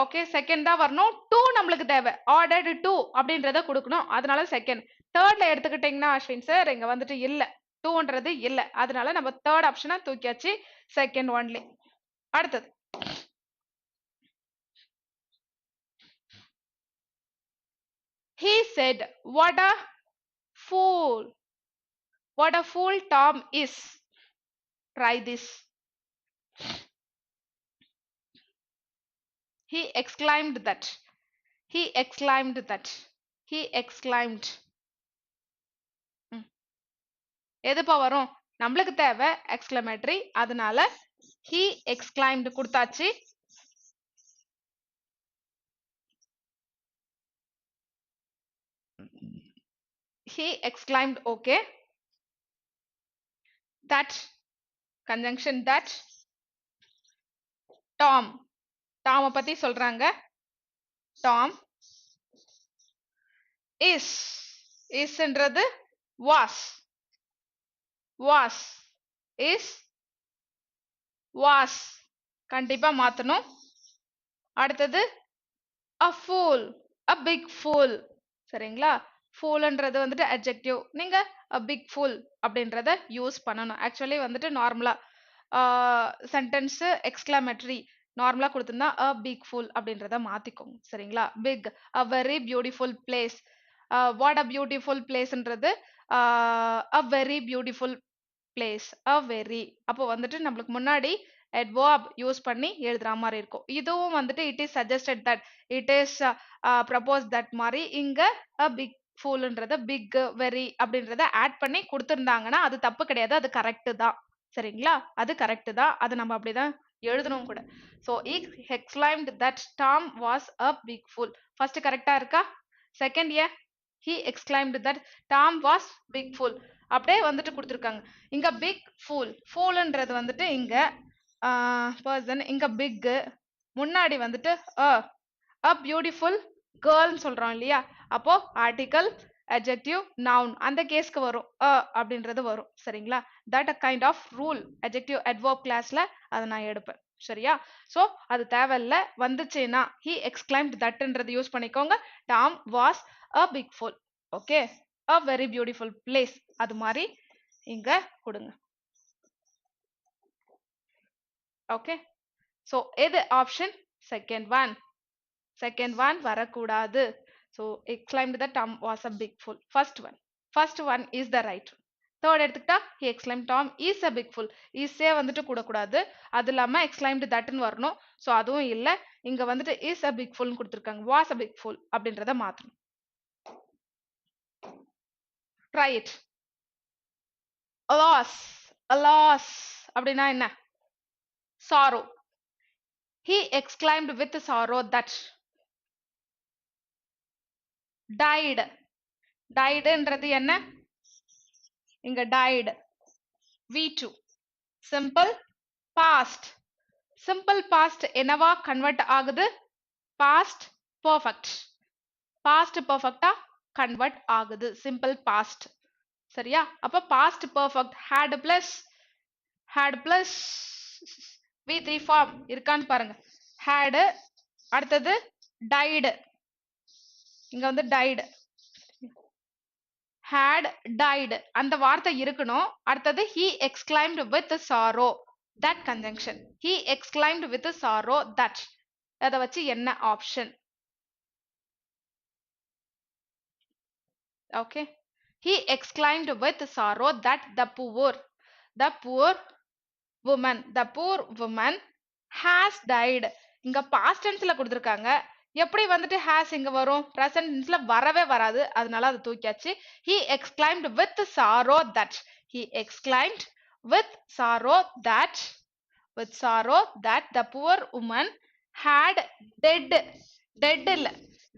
Speaker 1: Okay, second தான் வரணும். 2 நம்மளுக்கு தேவை. ஆர்டர்டு 2 அப்படின்றத கொடுக்கணும். அதனால செகண்ட். தேர்ட்ல எடுத்துக்கிட்டீங்கன்னா அஸ்வின் சார் இங்க வந்துட்டு இல்ல. 2ன்றது இல்ல. அதனால நம்ம தேர்ட் ஆப்ஷனை தூக்கியாச்சு. Second only. அடுத்தது he said what a fool Tom is. Try this. He exclaimed that. He exclaimed that. He exclaimed. எதுப்பா வரும்? நம்மளுக்கு தேவை எக்ஸ்கிளமேட்டரி. அதனால he exclaimed கொடுத்தாச்சு. He exclaimed. Okay. That conjunction that. Tom. Tom பத்தி சொல்றாங்க. Tom is. Isன்றது was. Was. Is. Was. கண்டிப்பா மாத்தணும். அடுத்தது a fool. A big fool. சரிங்களா? foolன்றது வந்துட்டு adjective. நீங்க a big fool அப்படின்றத யூஸ் பண்ணணும். ஆக்சுவலி வந்துட்டு நார்மலா சென்டென்ஸ் எக்ஸ்கிளமேட்டரி நார்மலா கொடுத்திருந்தா a big fool அப்படின்றத மாத்திக்கோங்க. சரிங்களா? big, a very beautiful place. what a beautiful placeன்றது a very beautiful place. a very. அப்போ வந்துட்டு நம்மளுக்கு முன்னாடி adverb யூஸ் பண்ணி எழுதுற மாதிரி இருக்கும். இதுவும் வந்துட்டு it is suggested that, it is proposed that மாதிரி இங்க a big foolன்றத big, very அப்படின்றத ஆட் பண்ணி கொடுத்திருந்தாங்கன்னா அது தப்பு கிடையாது. அது கரெக்ட் தான். சரிங்களா? அது கரெக்ட் தான். அது நம்ம அப்படிதான் எழுதணும் கூட. so he exclaimed that Tom was a big fool. first கரெக்டா இருக்கா? Second he exclaimed that Tom was big fool. அப்படியே வந்துட்டு கொடுத்திருக்காங்க. இங்க big fool. foolன்றது வந்துட்டு இங்க பர்சன், இங்க big, முன்னாடி வந்துட்டு a beautiful girl சொல்றோம் இல்லையா? அப்போ article, adjective, noun அந்த கேஸ்க்கு வரும். அப்படின்றது வரும். சரிங்களா? that a kind of rule. adjective adverb classல அதை நான் எடுப்பேன். சரியா? சோ அது தேவையில்ல. வந்துச்சுன்னா he exclaimed thatன்றது யூஸ் பண்ணிக்கோங்க. Tom was a big fool. Okay, a very beautiful place. அது மாதிரி இங்க கொடுங்க. ஓகே, சோ எது option? Second one. Second one வரக்கூடாது. so exclaimed that Tom was a big fool. first one is the right. Third எடுத்துக்கிட்டா he exclaimed Tom is a big fool. is வந்துட்டு கூடக்கூடாது. அது இல்லாம exclaimed thatன்னு வரணும். so அதுவும் இல்ல. இங்க வந்துட்டு is a big fool கொடுத்திருக்காங்க. was a big fool அப்படின்றத மாத்தணும். try it. loss அப்படின்னா என்ன? sorrow. he exclaimed with sorrow that. diedன்றது என்ன? இங்க died. v2. simple past. simple past என்னவா கன்வெர்ட் ஆகுது? past perfect. past perfect convert ஆகுது simple past. சரியா? அப்ப past perfect had plus v3 form இருக்கான்னு பாருங்க. had, அடுத்தது died. இங்க வந்து died. had died அந்த வார்த்தை இருக்கணும். அடுத்தது he exclaimed with sorrow. that conjunction. he exclaimed with sorrow that. அத வச்சு என்ன option? okay, he exclaimed with sorrow that the poor woman has died. இங்க past tenseல கொடுத்திருக்காங்க. எப்படி வந்துட்டு has இங்க வரும்? present tenseல வரவே வராது. அதனால அது தூக்கியாச்சு. he exclaimed with sorrow that. he exclaimed with sorrow that the poor woman had dead இல்ல,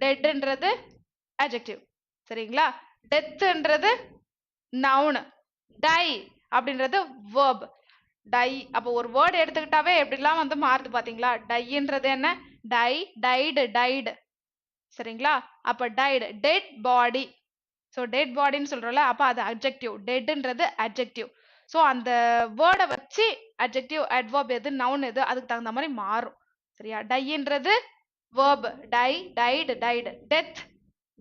Speaker 1: deadன்றது adjective. சரிங்களா? deathன்றது noun. die அப்படின்றது verb. die. அப்போ ஒரு வேர்ட் எடுத்துக்கிட்டாவே எப்படிலாம் வந்து மாறுது பாத்தீங்களா? dieன்றது என்ன? died. சரிங்களா? அப்ப died, dead body. so dead bodyன்னு சொல்றோம்ல, அப்ப அது adjective. deadன்றது adjective. so அந்த வேர்டை வச்சு adjective, adverb எது, noun எது, அதுக்கு தகுந்த மாதிரி மாறும். சரியா? dieன்றது verb die died died death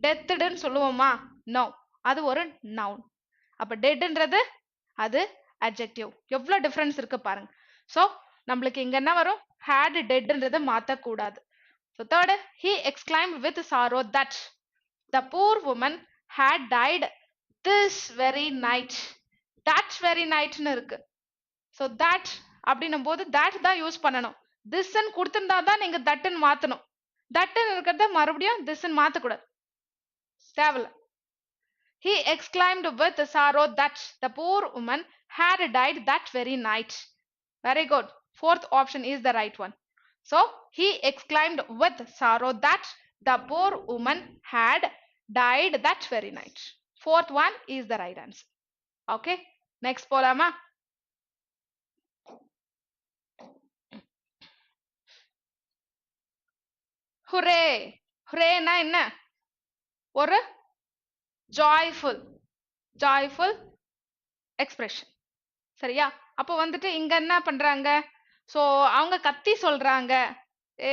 Speaker 1: deathed சொல்லுவோமா no அது ஒரு noun அப்ப deadன்றது அது adjective எவ்வளவு டிஃபரன்ஸ் இருக்கு பாருங்க சோ நம்மளுக்கு இங்க என்ன வரும் had deadன்றத மாத்த கூடாது so third he exclaimed with sorrow that the poor woman had died this very night that very night னு இருக்கு so that அப்படின்னும் போது that தான் யூஸ் பண்ணணும் this ன்னு கொடுத்திருந்தா தான் நீங்க that ன்னு மாத்தணும் that ன்னு இருக்கிறத மறுபடியும் this ன்னு மாத்த கூடாது தேவையில்ல he exclaimed with sorrow that the poor woman had died that very night very good fourth option is the right one so he exclaimed with sorrow that the poor woman had died that very night fourth one is the right answer okay next போலாமா hooray hooray னா என்ன ஒரு joyful expression சரியா அப்போ வந்துட்டு இங்க என்ன பண்றாங்க சோ அவங்க கத்தி சொல்றாங்க ஏ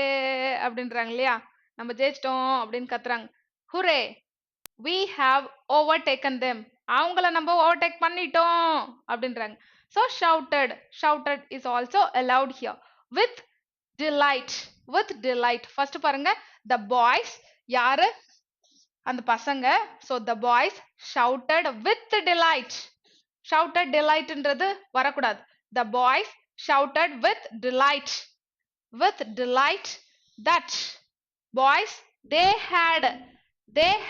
Speaker 1: அப்படின்றாங்க இல்லையா நம்ம ஜெயிச்சிட்டோம் அப்படின்னு கத்துறாங்க hooray we have overtaken them அவங்கள நம்ம overtake பண்ணிட்டோம் அப்படின்றாங்க so shouted is also allowed here with delight first பாருங்க the boys யாரு அந்த பசங்க so the boys shouted with delight delightன்றது வரக்கூடாது the boys shouted with delight that boys they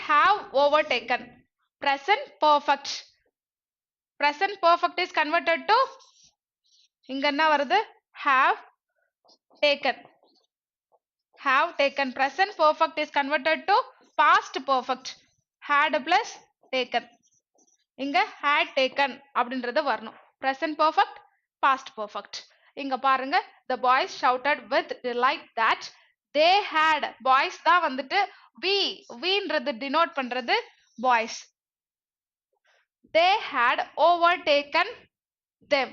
Speaker 1: have overtaken present perfect is converted to இங்க என்ன வருது have taken present perfect is converted to past perfect had plus taken இங்க had taken அப்படின்றது வரணும் present perfect past perfect இங்க பாருங்க the boys shouted with delight that they had boys தான் வந்துட்டு weன்றது denote பண்றது boys they had overtaken them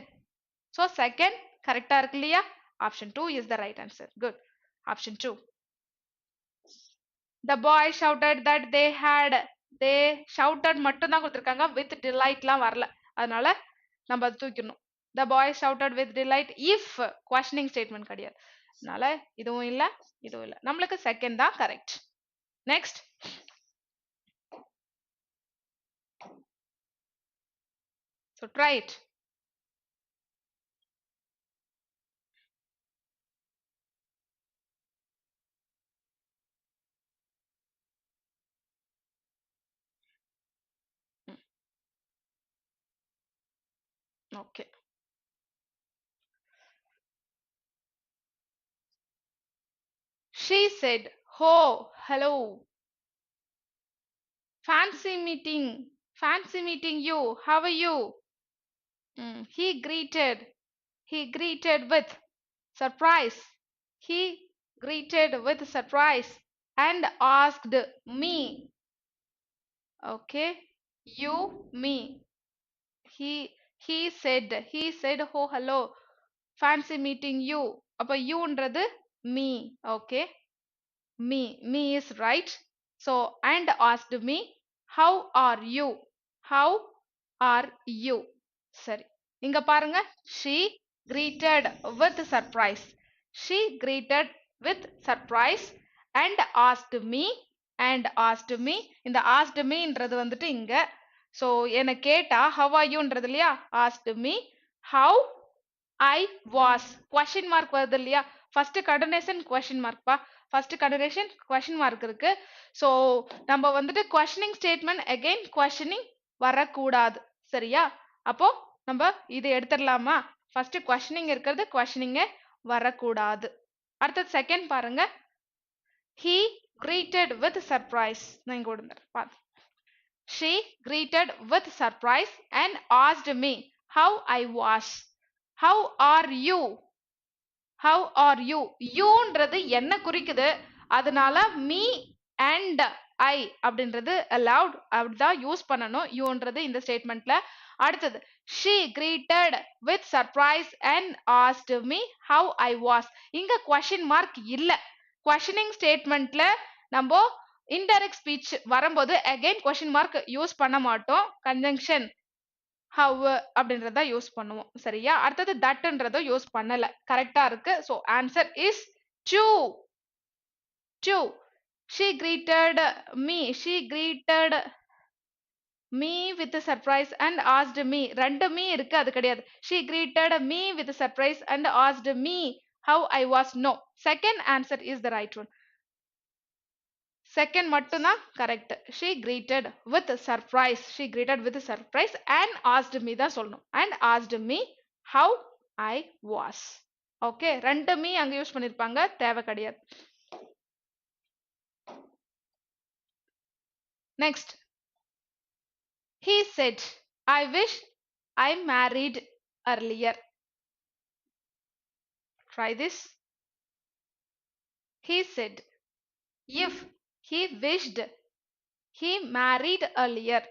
Speaker 1: so second correct இருக்கு இல்லையா option 2 is the right answer good option 2 the boys shouted that they shouted மட்டும் தான் கொடுத்திருக்காங்க with delight லாம் வரல அதனால நம்ம அது தூக்கிடணும் the boys shouted with delight if questioning statement கிடையாது அதனால இதுவும் இல்ல நம்மளுக்கு செகண்ட் தான் correct next so try it okay she said oh hello fancy meeting you how are you he greeted with surprise and asked me okay you me he said oh hello fancy meeting you அப்ப youன்றது me okay me is right so and asked me how are you சரி இங்க பாருங்க she greeted with surprise and asked me இந்த asked meன்றது வந்துட்டு இங்க so என்ன கேட்டா how are youன்றது இல்லையா asked me how I was question mark வருது இல்லையா first continuation question mark பா first continuation question mark இருக்கு so நம்ம வந்துட்டு questioning statement again questioning வரக்கூடாது சரியா அப்போ நம்ம இது எடுத்துடலாமா first questioning இருக்கிறது questioning வரக்கூடாது அடுத்தது செகண்ட் பாருங்க he greeted with surprise நான் இங்க கொடுத்தேன் she greeted with surprise and asked me how I was how are you youன்றது என்ன குறிக்குது அதனால me and I அப்படின்றது allowed அப்படிதான் யூஸ் பண்ணணும் youன்றது இந்த ஸ்டேட்மெண்ட்ல அடுத்தது she greeted with surprise and asked me how I was இங்க question mark இல்ல questioning statementல நம்ம indirect speech வரும்போது again question mark யூஸ் பண்ண மாட்டோம். conjunction how அப்படின்றத யூஸ் பண்ணுவோம். சரியா? அடுத்தது thatன்றத யூஸ் பண்ணல. கரெக்டா இருக்கு. so answer is 2. 2. She greeted me with a surprise and asked me. ரெண்டு me இருக்கு, அது கிடையாது. She greeted me with a surprise and asked me how I was. No. Second answer is the right one. Second மட்டும்தான் correct. She greeted with a surprise. She greeted with a surprise and asked me தான் சொல்லணும். And asked me how I was. Okay. ரெண்டு me அங்க யூஸ் பண்ணிருப்பாங்க, தேவை கிடையாது. Next. He said, I wish I married earlier. Try this. He said, if he wished he married earlier.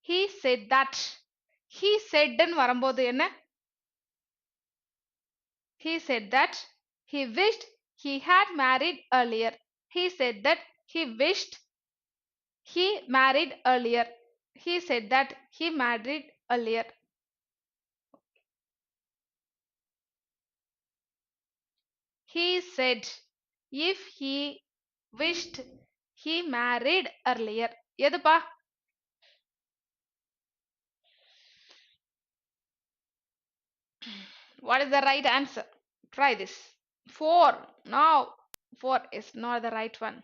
Speaker 1: He said that. He said ன்னு வரும்போது என்ன? He said that he wished he had married earlier. He said that he wished he married earlier. He said that he married earlier. He said if he wished he married earlier. எதுப்பா? What is the right answer? Try this. 4. No. 4 is not the right one.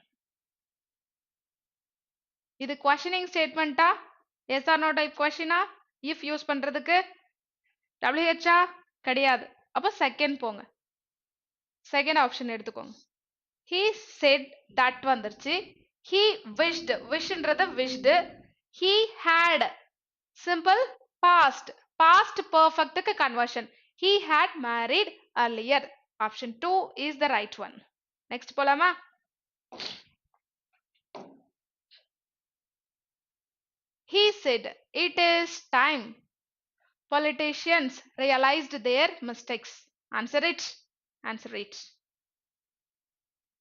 Speaker 1: இது questioning statement ah? Yes or no type question ah? If use பண்றதுக்கு WH ஆ? கிடையாது. அப்ப second போங்க. Second option எடுத்துக்கோங்க. He said that வந்துருச்சு. He wished. Wishன்றது wished. He had. Simple past. Past perfect க்கு conversion. He had married earlier. Option 2 is the right one. Next போலாமா? He said, it is time politicians realized their mistakes. Answer it. Answer it.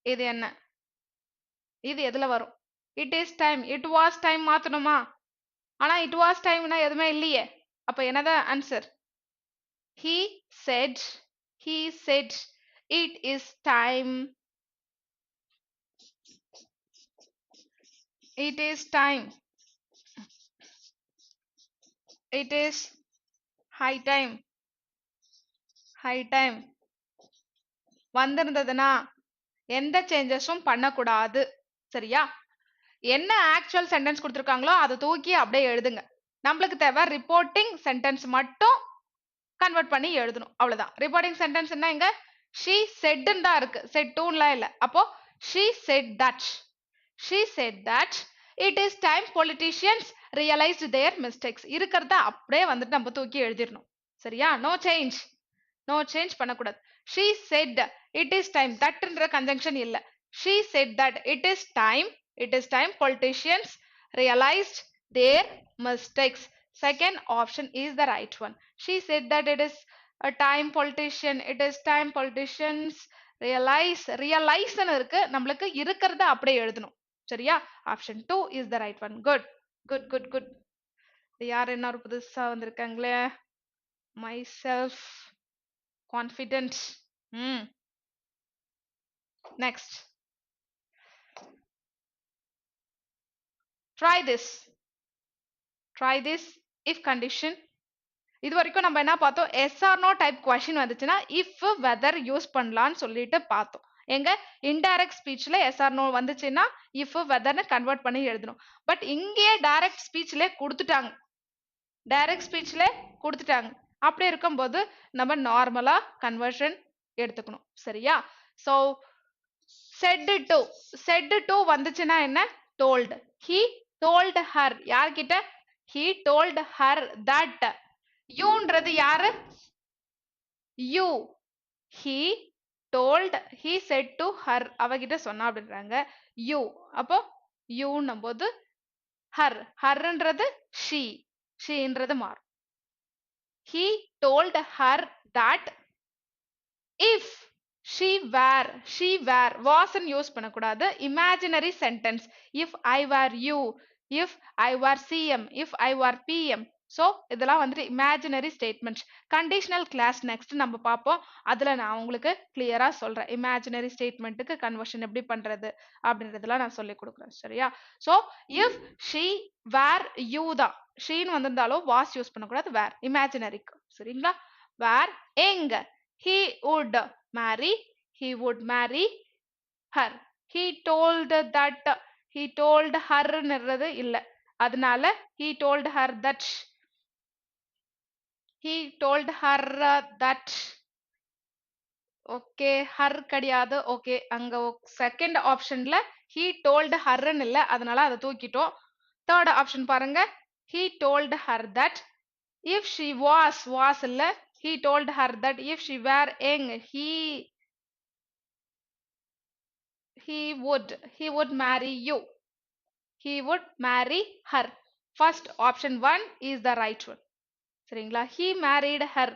Speaker 1: இது என்ன? இது எதுல வரும்? It is time. It was time மாத்தணுமா? ஆனா it was timeனா எதுவுமே இல்லையே. அப்ப என்னதான் answer? He said it is time. It is time. It is high time. High time. வந்திருந்ததுன்னா எந்த சேஞ்சஸும் பண்ணக்கூடாது. சரியா? என்ன ஆக்சுவல் சென்டென்ஸ் கொடுத்துருக்காங்களோ அதை தூக்கி அப்படியே எழுதுங்க. நம்மளுக்கு தேவை ரிப்போர்ட்டிங் சென்டென்ஸ் மட்டும் கன்வெர்ட் பண்ணி எழுதணும். அவ்வளவுதான். ரிப்போர்ட்டிங் சென்டென்ஸ் என்ன? இங்க she said தான் இருக்கு. said to லாம் இல்ல. அப்போ she said that it is time politicians realized their mistakes. இருக்கிறத அப்படியே வந்துட்டு நம்ம தூக்கி எழுதிடணும். சரியா? no change பண்ணக்கூடாது. she said it is time. thatன்ற conjunction இல்ல. she said that it is time politicians realized their mistakes. Second option is the right one. She said that it is a time politicians realize ன்னு இருக்கு. நம்மளுக்கு இருக்கிறத அப்படியே எழுதணும். சரியா? option 2 is the right one. good. யார் என்ன ஒரு புதுசா வந்திருக்காங்களே? myself confident. Next. Try this if condition. இது வரைக்கும் நம்ம என்ன பார்த்தோம்? Yes or no type question வந்துச்சுன்னா இஃப் வெதர் யூஸ் பண்ணலாம்னு சொல்லிட்டு பார்த்தோம். எங்க இன்டைரக்ட் ஸ்பீச்ல எஸ் ஆர் நோ வந்துச்சுன்னா இஃப் வெதர்னு கன்வெர்ட் பண்ணி எழுதணும். பட் இங்கேயே டைரக்ட் ஸ்பீச்ல கொடுத்துட்டாங்க. அப்படி இருக்கும்போது நம்ம நார்மலா கன்வர்ஷன் எடுத்துக்கணும். சரியா? சோ said to வந்துச்சுன்னா என்ன? told. he told her. யார்கிட்ட? he told her that. யூன்றது யாரு? you. he said to her. அவகிட்ட சொன்னா அப்படின்றாங்க. you. அப்போ you நம்போது herன்றது sheன்றது மாறும். he told her that if she were wasn't use பண்ணக்கூடாது. Imaginary sentence. if I were you, if I were CM, if I were PM. So இதெல்லாம் வந்துட்டு imaginary statements. Conditional clause next நம்ம பார்ப்போம். அதில் நான் உங்களுக்கு கிளியராக சொல்கிறேன் இமேஜினரி ஸ்டேட்மெண்ட்டுக்கு கன்வர்ஷன் எப்படி பண்ணுறது அப்படின்றதெல்லாம் நான் சொல்லி கொடுக்குறேன். சரியா? So if she were you தான். ஷீன்னு வந்திருந்தாலும் வாஸ் யூஸ் பண்ணக்கூடாது, வேர் இமேஜினரிக்கு. சரிங்களா? வேர் எங்க he would marry, he would marry her. he told that, he told her ன்றது இல்ல, அதனால he told her that, he told her that. Okay, her கிடையாது. ஓகே, அங்க செகண்ட் ஆப்ஷன்ல he told her ன்னு இல்ல, அதனால அதை தூக்கிட்டோம். தேர்ட் ஆப்ஷன் பாருங்க, he told her that if she was இல்ல, he told her that if she were young, he would marry you, he would marry her. First option 1 is the right one. சரிங்களா? he married her,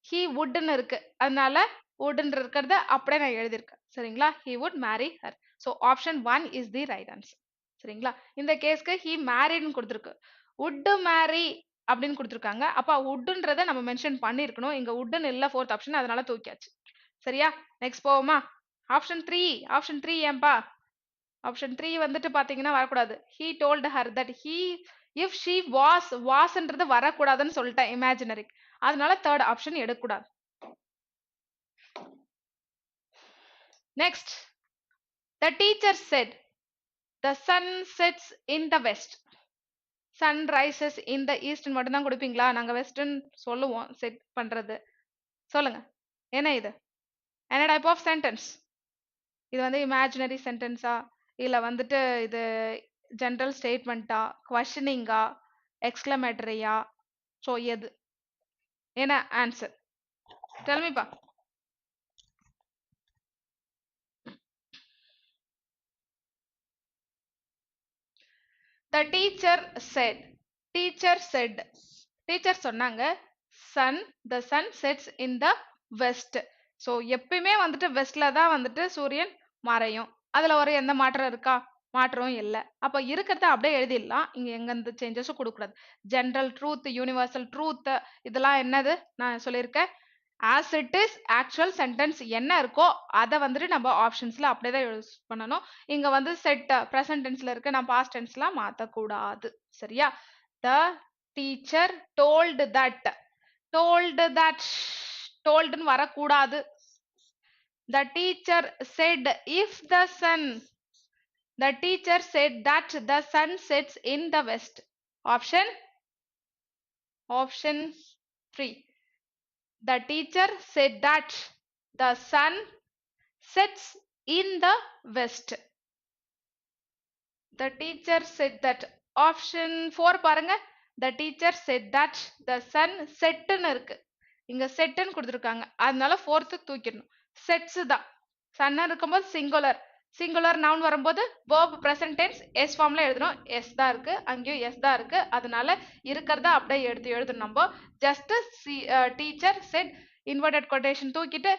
Speaker 1: he would ன்னு இருக்கு, அதனால would ன்னு இருக்கிறத அப்படியே நான் எழுதியிருக்கேன். சரிங்களா? he would marry her. so option 1 is the right answer. சரிங்களா? இந்த கேஸ்க்கு he married ன்னு கொடுத்திருக்கு, would marry அப்படின்னு கொடுத்திருக்காங்க. அப்ப woodன்றதை நம்ம மென்ஷன் பண்ணியிருக்கணும். இங்க wood ன்னு இல்ல ஃபோர்த் ஆப்ஷன், அதனால தூக்கியாச்சு. சரியா? நெக்ஸ்ட் போவோமா? ஆப்ஷன் 3. ஆப்ஷன் 3 ஏன்பா? ஆப்ஷன் 3 வந்துட்டு பாத்தீங்கன்னா வரக்கூடாது. he told her that if she wasன்றது வரக்கூடாதுன்னு சொல்லிட்டேன் இமேஜினரி, அதனால தேர்ட் ஆப்ஷன் எடுக்கக்கூடாது. Next, the teacher said the sun sets in the west, sun rises in the east மட்டும் தான் கொடுப்பீங்களா? நாங்க வெஸ்டர்ன் சொல்லுவோம் செட் பண்றது. சொல்லுங்க, என்ன இது? என்ன டைப் ஆஃப் சென்டென்ஸ் இது? வந்து இமேஜினரி சென்டென்ஸா, இல்ல வந்துட்டு இது ஜெனரல் ஸ்டேட்மெண்ட்டா, கொஸ்டினிங்கா, எக்ஸ்கிளமேட்டரியா? ஸோ எது? என்ன ஆன்சர்? டெல் மீ பா. The teacher said, teacher said, teacher சொன்னாங்க the sun sets in the west. So எப்பயுமே வந்துட்டு வெஸ்ட்ல தான் வந்துட்டு சூரியன் மறையும். அதுல ஒரு எந்த மாற்றம் இருக்கா? மாற்றம் இல்லை. அப்ப இருக்கிறத அப்படியே எழுதிடலாம். இங்க எங்க இந்த சேஞ்சஸும் கொடுக்கூடாது. ஜெனரல் ட்ரூத், யூனிவர்சல் ட்ரூத், இதெல்லாம் என்னது நான் சொல்லியிருக்கேன். As it is actual sentence என்ன இருக்கோ அதை வந்துட்டு நம்ம ஆப்ஷன்ஸ்ல அப்படியே தான் யூஸ் பண்ணணும். இங்க வந்து செட் ப்ரெசன்ட் டென்ஸ்ல இருக்கு, நான் பாஸ்ட் டென்ஸ்லாம் மாத்தக்கூடாது. சரியா? The teacher told that, told that, டோல்டுன்னு வரக்கூடாது. The teacher said if the son, the teacher said that the sun sets in the west. Option 3. The teacher said that the sun sets in the west. The teacher said that. Option 4 பாருங்க, the teacher said that the sun set ன்னு இருக்கு, இங்க set ன்னு கொடுத்திருக்காங்க, அதனால fourth தூக்கிடணும். sets தான். sun இருக்கும்போது சிங்குலர், சிங்குலர் நவுன் வரும்போது verb present tense s ஃபார்ம்ல எழுதணும். s தான் இருக்கு, அங்கேயும் s தான் இருக்கு, அதனால இருக்கிறத அப்படியே எடுத்து எழுதணும். நம்ம just teacher said inverted quotation தூக்கிட்டு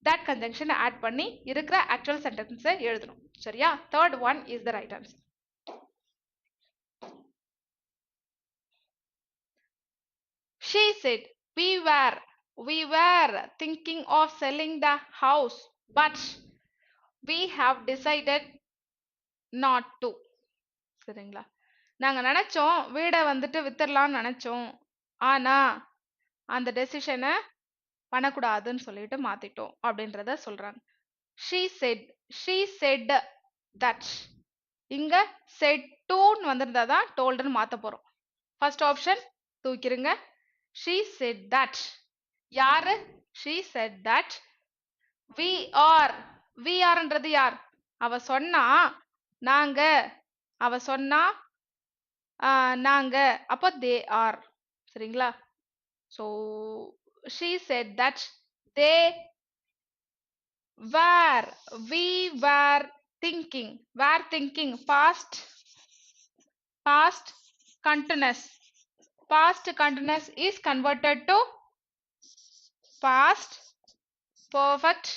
Speaker 1: that conjunction add பண்ணி இருக்கிற actual sentence எழுதணும். சரியா? third one is the right answer. She said we were thinking of selling the house, but we have decided not to. சரிங்களா? நாங்க நினைச்சோம் வீடை வந்துட்டு வித்துடலாம்னு நினைச்சோம், ஆனா அந்த டெசிஷனை பண்ணக்கூடாதுன்னு சொல்லிட்டு மாத்திட்டோம் அப்படின்றத சொல்றாங்க. she said that. இங்க said to ன்னு வந்திருந்தா தான் toldன்னு மாத்த போறோம். ஃபர்ஸ்ட் ஆப்ஷன் தூக்கிருங்க. she said that. யாரு? she said that we areன்றது யார்? அவ சொன்னா நாங்க, அவ சொன்னா நாங்க, அப்ப they are. சரிங்களா? so she said that they were, we were thinking, past continuous. Past continuous is converted to past perfect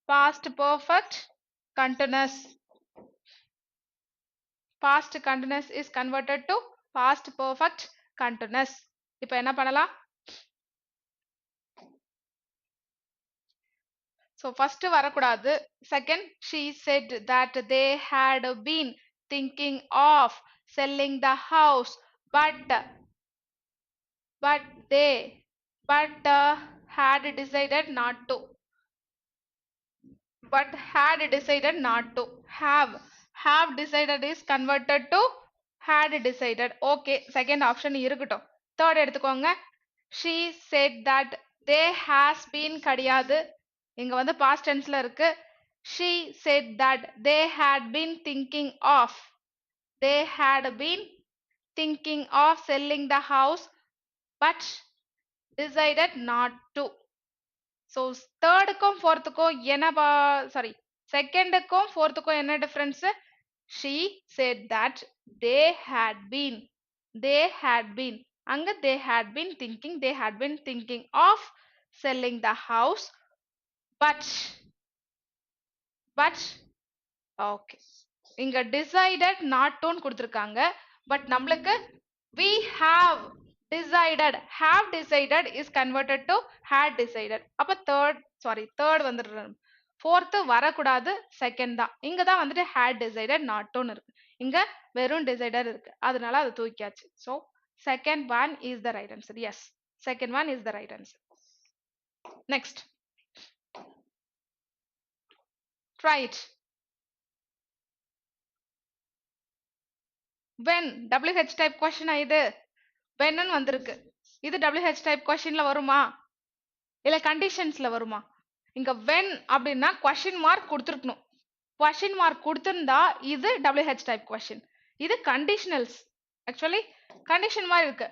Speaker 1: past perfect continuous. Past continuous is converted to past perfect continuous. இப்போ என்ன பண்ணலாம்? So first வரக்கூடாது. Second, she said that they had been thinking of selling the house, but they had decided not to. But had decided not to. Have decided is converted to had decided. Okay, second option இருக்கட்டும். Third எடுத்துக்கோங்க. She said that they has been கிடையாது. இங்க வந்து past tenseல இருக்கு. She said that they had been thinking of. They had been thinking of selling the house, but decided not to. So தேர்டுக்கும் ஃபோர்த்துக்கும் என்ன சாரி செகண்டுக்கும் ஃபோர்த்துக்கும் என்ன difference? She said that they had been அங்க they had been thinking of selling the house, but okay, இங்க decided not to கொடுத்திருக்காங்க. பட் நம்மளுக்கு we have decided is converted to had decided. அப்ப third வந்துடுறோம். fourth வரக்கூடாது, செகண்ட் தான். இங்க தான் வந்துட்டு had decided not to இருக்கு. இங்க வெறும் decided இருக்கு. அதனால அது தூக்கியாச்சு. So second one is the right answer. Yes, second one is the right answer. Next, try it. when WH type question இது when ன்னு வந்திருக்கு. இது WH type questionல வருமா இல்ல கண்டிஷன்ஸ்ல வருமா? இங்க when அப்படின்னா question mark கொடுத்திருக்கணும். question mark கொடுத்திருந்தா இது WH type question. இது conditionals. Actually condition மாதிரி இருக்கு.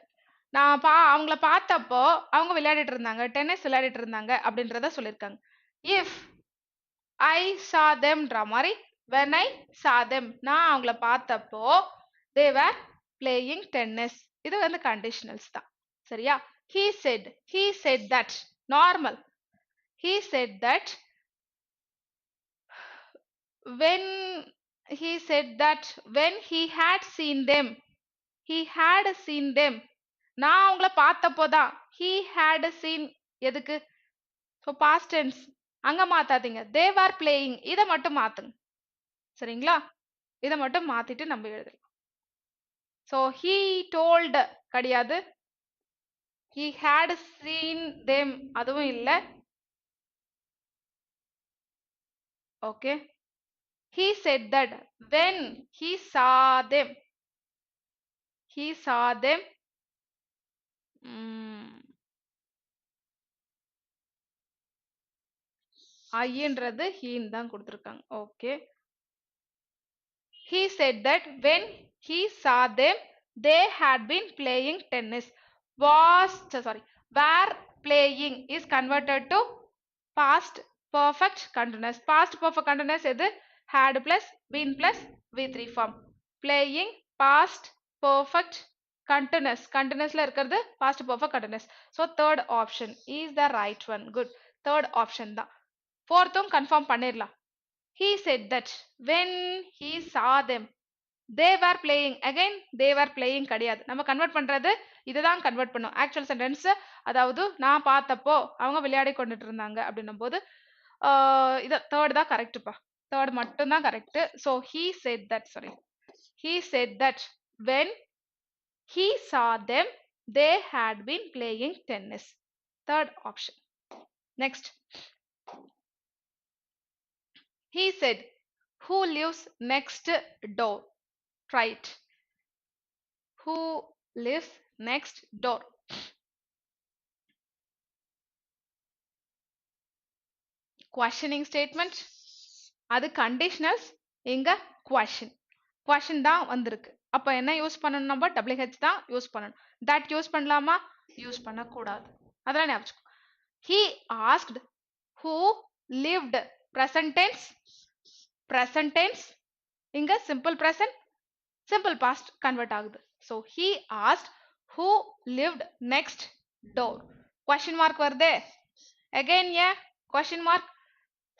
Speaker 1: நான் அவங்கள பார்த்தப்போ அவங்க விளையாடிட்டு இருந்தாங்க, டென்னிஸ் விளையாடிட்டு இருந்தாங்க அப்படின்றத சொல்லியிருக்காங்க. if I saw themன்ற மாதிரி when I saw them நான் அவங்கள பார்த்தப்போ they were playing tennis. இது வந்து conditionals தான். சரியா? he said that normal. he said that when he had seen them நான் அவங்கள பார்த்தப்போதான் he had seen எதுக்கு? so past tense அங்க மாத்தாதீங்க. they were playing இத மட்டும் மாத்துங்க. சரிங்களா? இத மட்டும் மாத்திட்டு நம்ம எழுதலாம். so he told கிடையாது. he had seen them அதுவும் இல்ல. okay, he said that when he saw them ஐன்றது ஹீன் தான் கொடுத்திருக்காங்க. okay, he said that when he saw them they had been playing tennis. were playing is converted to past perfect continuous. past perfect continuous எது? had plus been plus v3 form. playing past perfect continuousல இருக்கிறது past perfect continuous. so third option is the right one. good, third option தான். fourthum confirm பண்ணிரலாம். he said that when he saw them they were playing. again they were playing கிடையாது. நம்ம கன்வெர்ட் பண்றது இதுதான் கன்வெர்ட் பண்ணும். ஆக்சுவல் சென்டென்ஸ் அதாவது நான் பார்த்தப்போ அவங்க விளையாடி கொண்டுட்டு இருந்தாங்க அப்படின்னும் போது இது தேர்ட் தான் கரெக்ட்பா. தேர்ட் மட்டும் தான் correct. so he said that when he saw them they had been playing tennis. third option. next, he said who lives next door. right, who lives next door. questioning statement அது conditionals, இங்க question தான் வந்திருக்கு. அப்ப என்ன யூஸ் பண்ணணும்? நம்ம WH தான் யூஸ் பண்ணணும். that யூஸ் பண்ணலாமா? யூஸ் பண்ணக்கூடாது. அதெல்லாம் ஞாபகம். he asked who lived. present tense இங்க simple present simple past convert ஆகுது. so he asked who lived next door. question mark வருதே again question mark.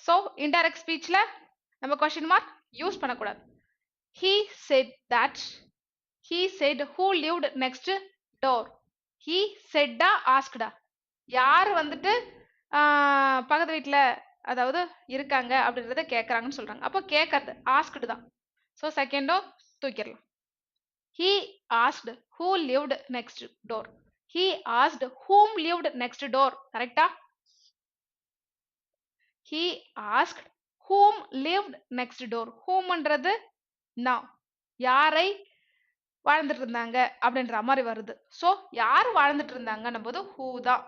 Speaker 1: So indirect ஸ்பீச்ல நம்ம கொஸ்டின் மார்க் யூஸ் பண்ணக்கூடாது. He said that. He said who lived next door. He said asked. யார் வந்துட்டு பக்கத்து வீட்டில் அதாவது இருக்காங்க அப்படின்றத கேட்குறாங்கன்னு சொல்றாங்க. அப்போ கேட்கறது ஆஸ்க்டு தான். So செகண்டும் தூக்கிடலாம். He asked who lived next door. He asked whom lived next door. கரெக்டா? He asked whom lived next door. whomன்றது now யாரை வாழ்ந்துட்டு இருந்தாங்க அப்படின்ற மாதிரி வருது. ஸோ யார் வாழ்ந்துட்டு இருந்தாங்கன்னு போது ஹூ தான்.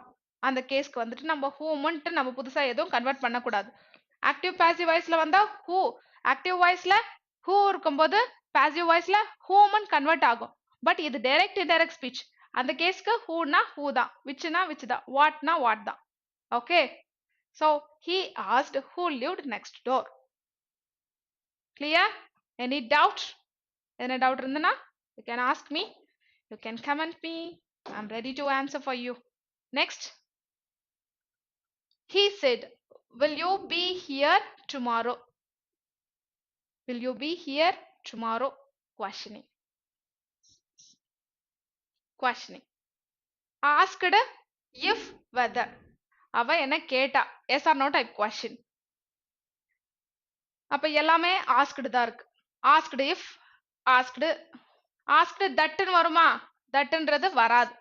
Speaker 1: அந்த கேஸ்க்கு வந்துட்டு நம்ம ஹூமன்ட்டு நம்ம புதுசா எதுவும் கன்வெர்ட் பண்ணக்கூடாது. ஆக்டிவ் பாசிவ் வாய்ஸ்ல வந்தா ஹூ, ஆக்டிவ் வாய்ஸ்ல ஹூ இருக்கும்போது பாசிவ் வாய்ஸ்ல ஹூமன் கன்வெர்ட் ஆகும். பட் இது டைரக்ட் இன்டைரக்ட் ஸ்பீச். அந்த கேஸ்க்கு ஹூனா ஹூ தான், விச்னா விச் தான், வாட்னா வாட் தான். Okay, so he asked who lived next door. Clear? Any doubt? என்ன டவுட் இருந்தனா you can ask me, you can comment me. I'm ready to answer for you. Next, he said, will you be here tomorrow? Will you be here tomorrow? Questioning. Questioning. Asked if whether. அவ என்ன கேட்டா, yes or no type question. அப்ப எல்லாமே asked தான் இருக்கு. asked if, asked thatன்னு வருமா? thatன்றது வராது.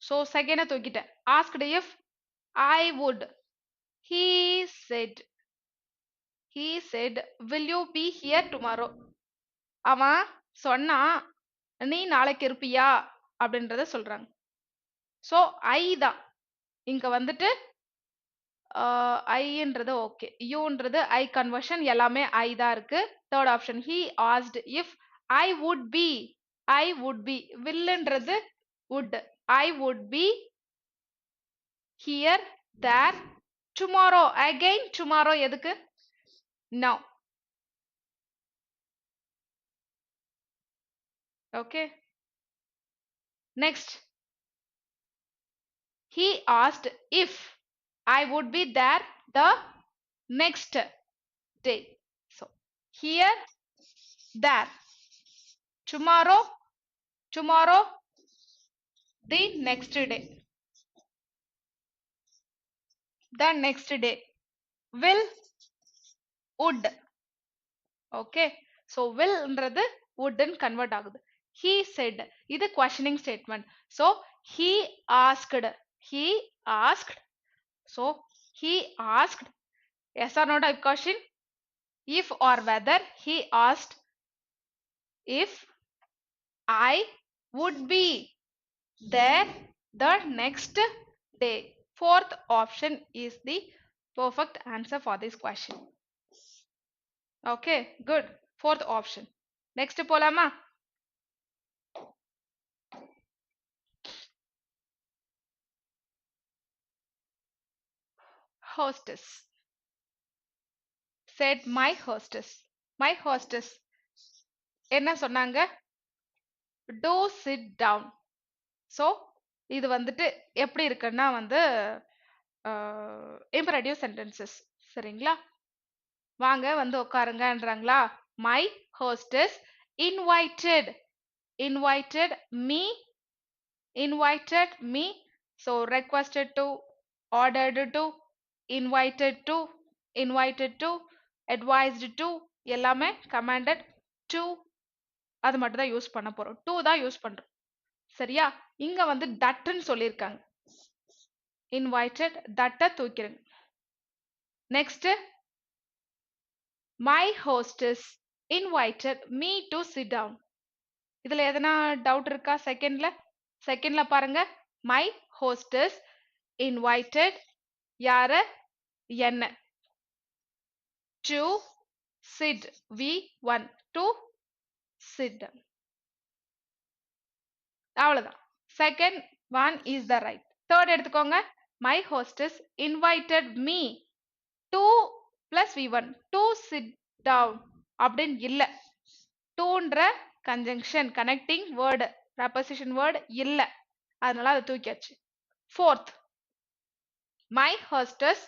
Speaker 1: So செகண்டை தூக்கிட்டேன். asked if I would. He said will you be here tomorrow? அவன் சொன்னா நீ நாளைக்கு இருப்பியா அப்படின்றத சொல்றாங்க. ஸோ ஐ தான் இங்க வந்துட்டு ஐன்றது ஓகே, யூன்றது ஐ கன்வர்ஷன் எல்லாமே ஐ தான் இருக்கு. Third option he asked if I would be. I would be வில்லுன்றது would. I would be here, there, tomorrow. Again tomorrow எதுக்கு? Now. Okay. Next, he asked if I would be there the next day. So here, there, tomorrow, the next day, the next day, will, would. Okay, so will ன்றது would ன்னு convert ஆகுது. He said, இது questioning statement. So he asked. So he asked, yes or no type question, if or whether. He asked if I would be there the next day. Fourth option is the perfect answer for this question. Okay, good. Fourth option. Next போலாமா? Hostess. Said my hostess. My hostess என்ன சொன்னாங்க? Do sit down. So இது வந்துட்டு எப்படி இருக்குன்னா வந்து imperative sentences. சரிங்களா? வாங்க வந்து உட்காருங்கன்றாங்களா? My hostess invited me. So requested to, ordered to, invited to, advised to, எல்லாமே commanded to. அது மட்டும் தான் யூஸ் பண்ண போறோம். to தான் யூஸ் பண்றோம். சரியா? இங்க வந்து thatன்னு சொல்லியிருக்காங்க. invited, that தூக்கிடுங்க. Next, my hostess invited me to sit down. இதுல எதனா டவுட் இருக்கா? செகண்ட்ல பாருங்க. my hostess invited யார? என்ன? to sit, v1, to sit. அவ்வளவுதான். Second one is the right. Third எடுத்துக்கோங்க. my hostess invited me to plus v1 to sit down அப்படின்னு இல்ல. toன்ற conjunction connecting word preposition word இல்ல, அதனால அதை தூக்கியாச்சு. fourth, my hostess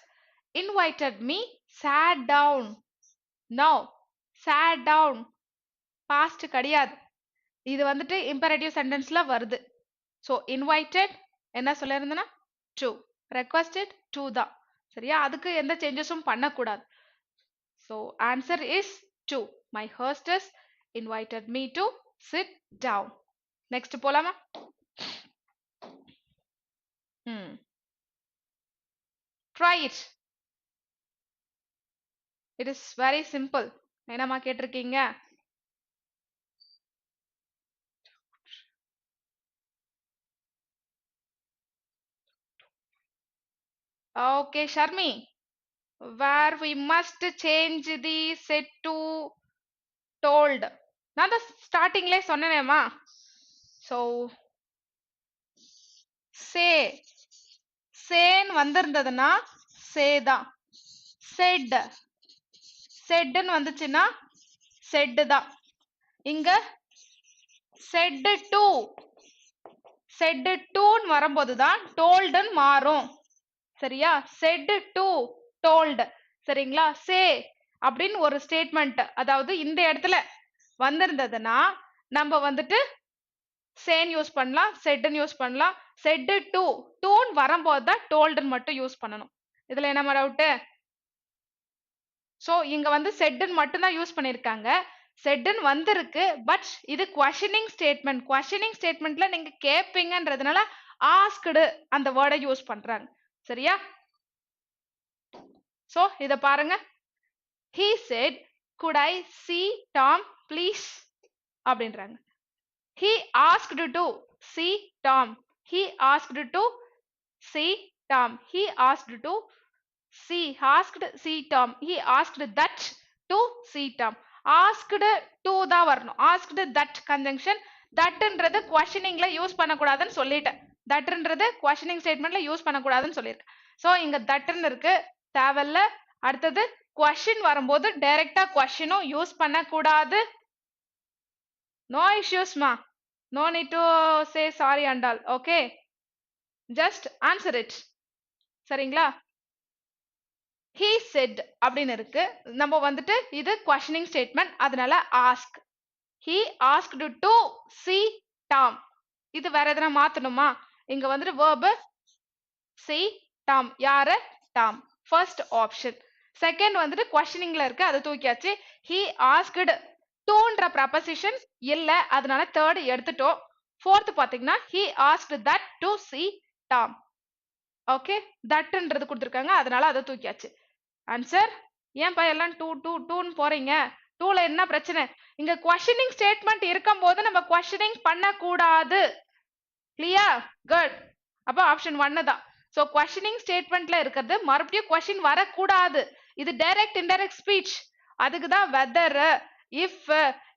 Speaker 1: invited me sat down. No, sat down past கிடையாது. இது வந்துட்டு imperative sentenceல வருது. So invited என்ன சொல்லிருந்தனா to, requested to தான். சரியா? அதுக்கு எந்த சேஞ்சஸும் பண்ணக்கூடாது. So answer is 2. My hostess invited me to sit down. Next போலாமா? Try it. It is very simple. என்னமா கேட்டிருக்கீங்க? Okay, Sharmi. Where we must change the said to told. நான் தான் ஸ்டார்டிங்லே சொன்னேனேமா. So say sayன்னு வந்திருந்ததுன்னா say தான். said saidன்னு வந்துச்சுன்னா said தான். இங்க said to ன்னு வரும்போது தான் toldன்னு மாறும். சரியா? said to told. சரிங்களா? say அப்படின்னு ஒரு ஸ்டேட்மெண்ட், அதாவது இந்த இடத்துல வந்திருந்ததுன்னா நம்ம வந்துட்டு sayன்னு யூஸ் பண்ணலாம், saidன்னு யூஸ் பண்ணலாம். said to ன்னு வரும்போது தான் toldன்னு மட்டும் யூஸ் பண்ணணும். இதுல என்ன டவுட்? சோ இங்க வந்து saidன்னு மட்டும் தான் யூஸ் பண்ணிருக்காங்க. saidன்னு வந்திருக்கு, பட் இது questioning statement. questioning statementல நீங்க கேப்பீங்கன்றதுனால asked அந்த வேர்டை யூஸ் பண்றாங்க. சரியா? சோ இத பாருங்க. He said, could I see Tom please? அப்படின்றாங்க. He asked to see Tom. He asked to see Tom. He asked to see Tom. He asked that to see Tom. Asked to தான் வரணும். Asked that conjunction. thatன்றது questioningல யூஸ் பண்ணக்கூடாதுன்னு சொல்லிட்டேன். thatன்றது questioning statementல யூஸ் பண்ணக்கூடாதுன்னு சொல்லியிருக்கேன். சோ இங்க thatன்னு இருக்கு, தேவையில்ல. அடுத்தது question வரும்போது டைரக்டா questionம் யூஸ் பண்ணக்கூடாது. No issues ma. No need to say sorry and all. Okay, just answer it. சரிங்களா? he said அப்படின்னு இருக்கு, நம்ம வந்துட்டு இது questioning statement, அதனால ask. he asked to see Tom. இது வேற எதனா மாத்தணுமா? இங்க வந்துட்டு verb see Tom. யாரு? Tom. first option. second வந்துட்டு questioningல இருக்கு, அது தூக்கியாச்சு. he asked toன்ற preposition இல்ல, அதனால third எடுத்துட்டோம். fourth பாத்தீங்கன்னா he asked that to see Tom. okay, thatன்றது கொடுத்திருக்காங்க, அதனால அதை தூக்கியாச்சு. ஆன்சர். ஏன்பா எல்லாம் 2 போறீங்க? 2ல என்ன பிரச்சனை? இங்க questioning statement இருக்கும்போது நம்ம questioning பண்ணக்கூடாது. கிளியர்? குட். அப்ப ஆப்ஷன் 1 தான். சோ questioning statementல இருக்கிறது மறுபடியும் question வரக்கூடாது. இது டைரக்ட் இன்டைரக்ட் ஸ்பீச். அதுக்கு தான் whether, if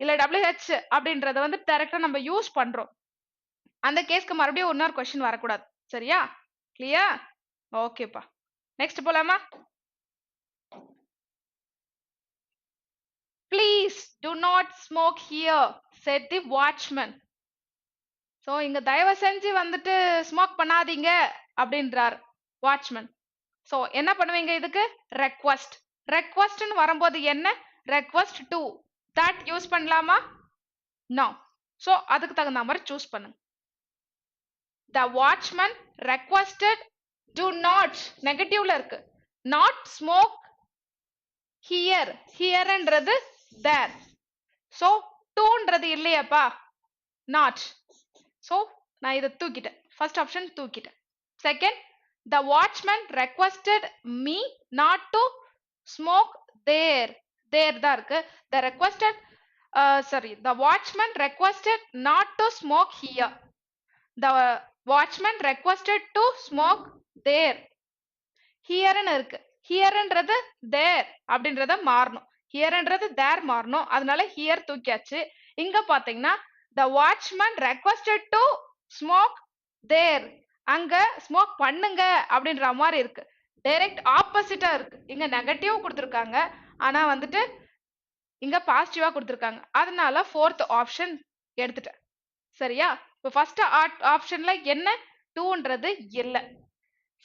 Speaker 1: இல்ல WH அப்படின்றத வந்து டைரக்டா நம்ம யூஸ் பண்றோம். அந்த கேஸ்க்கு மறுபடியும் இன்னொரு question வரக்கூடாது. சரியா? கிளியர்? ஓகேப்பா. நெக்ஸ்ட் போலாமா? Please do not smoke here, said the watchman. So இங்க தயவு செஞ்சு வந்துட்டு ஸ்மோக் பண்ணாதீங்க அப்படின்றார் வாட்ச்மேன். சோ என்ன பண்ணுவீங்க இதுக்கு? ரெக்வெஸ்ட். ரெக்வெஸ்ட்னு வரும்போது என்ன? Request to. தட் யூஸ் பண்ணலாமா? நோ. சோ அதுக்கு தகுந்த மாதிரி சூஸ் பண்ணுங்க. The watchman requested do not, நெகட்டிவ்ல இருக்கு, not smoke here. ஹியர்ன்றது there. so toன்றது இல்லையாப்பா, not. so நான் இதை தூக்கிட்டேன், first option தூக்கிட்டேன். second, the watchman requested me not to smoke there. there தான் இருக்கு. the requested the watchman requested not to smoke here. the watchman requested to smoke there. ஹியர்னு இருக்கு, ஹியர்ன்றது தேர் அப்படின்றத மாறணும், ஹியர்ன்றது தேர் மாறணும், அதனால ஹியர் தூக்கியாச்சு. இங்க பாத்தீங்கன்னா the watchman requested to smoke there. அங்க ஸ்மோக் பண்ணுங்க அப்படின்ற மாதிரி இருக்கு, டைரக்ட் ஆப்போசிட்டா இருக்கு. இங்க நெகட்டிவ் கொடுத்திருக்காங்க, ஆனா வந்துட்டு இங்க பாசிட்டிவா கொடுத்திருக்காங்க, அதனால fourth ஆப்ஷன் எடுத்துட்டேன். சரியா? இப்போ ஃபர்ஸ்ட் ஆப்ஷன்ல என்ன? 2ன்றது இல்ல.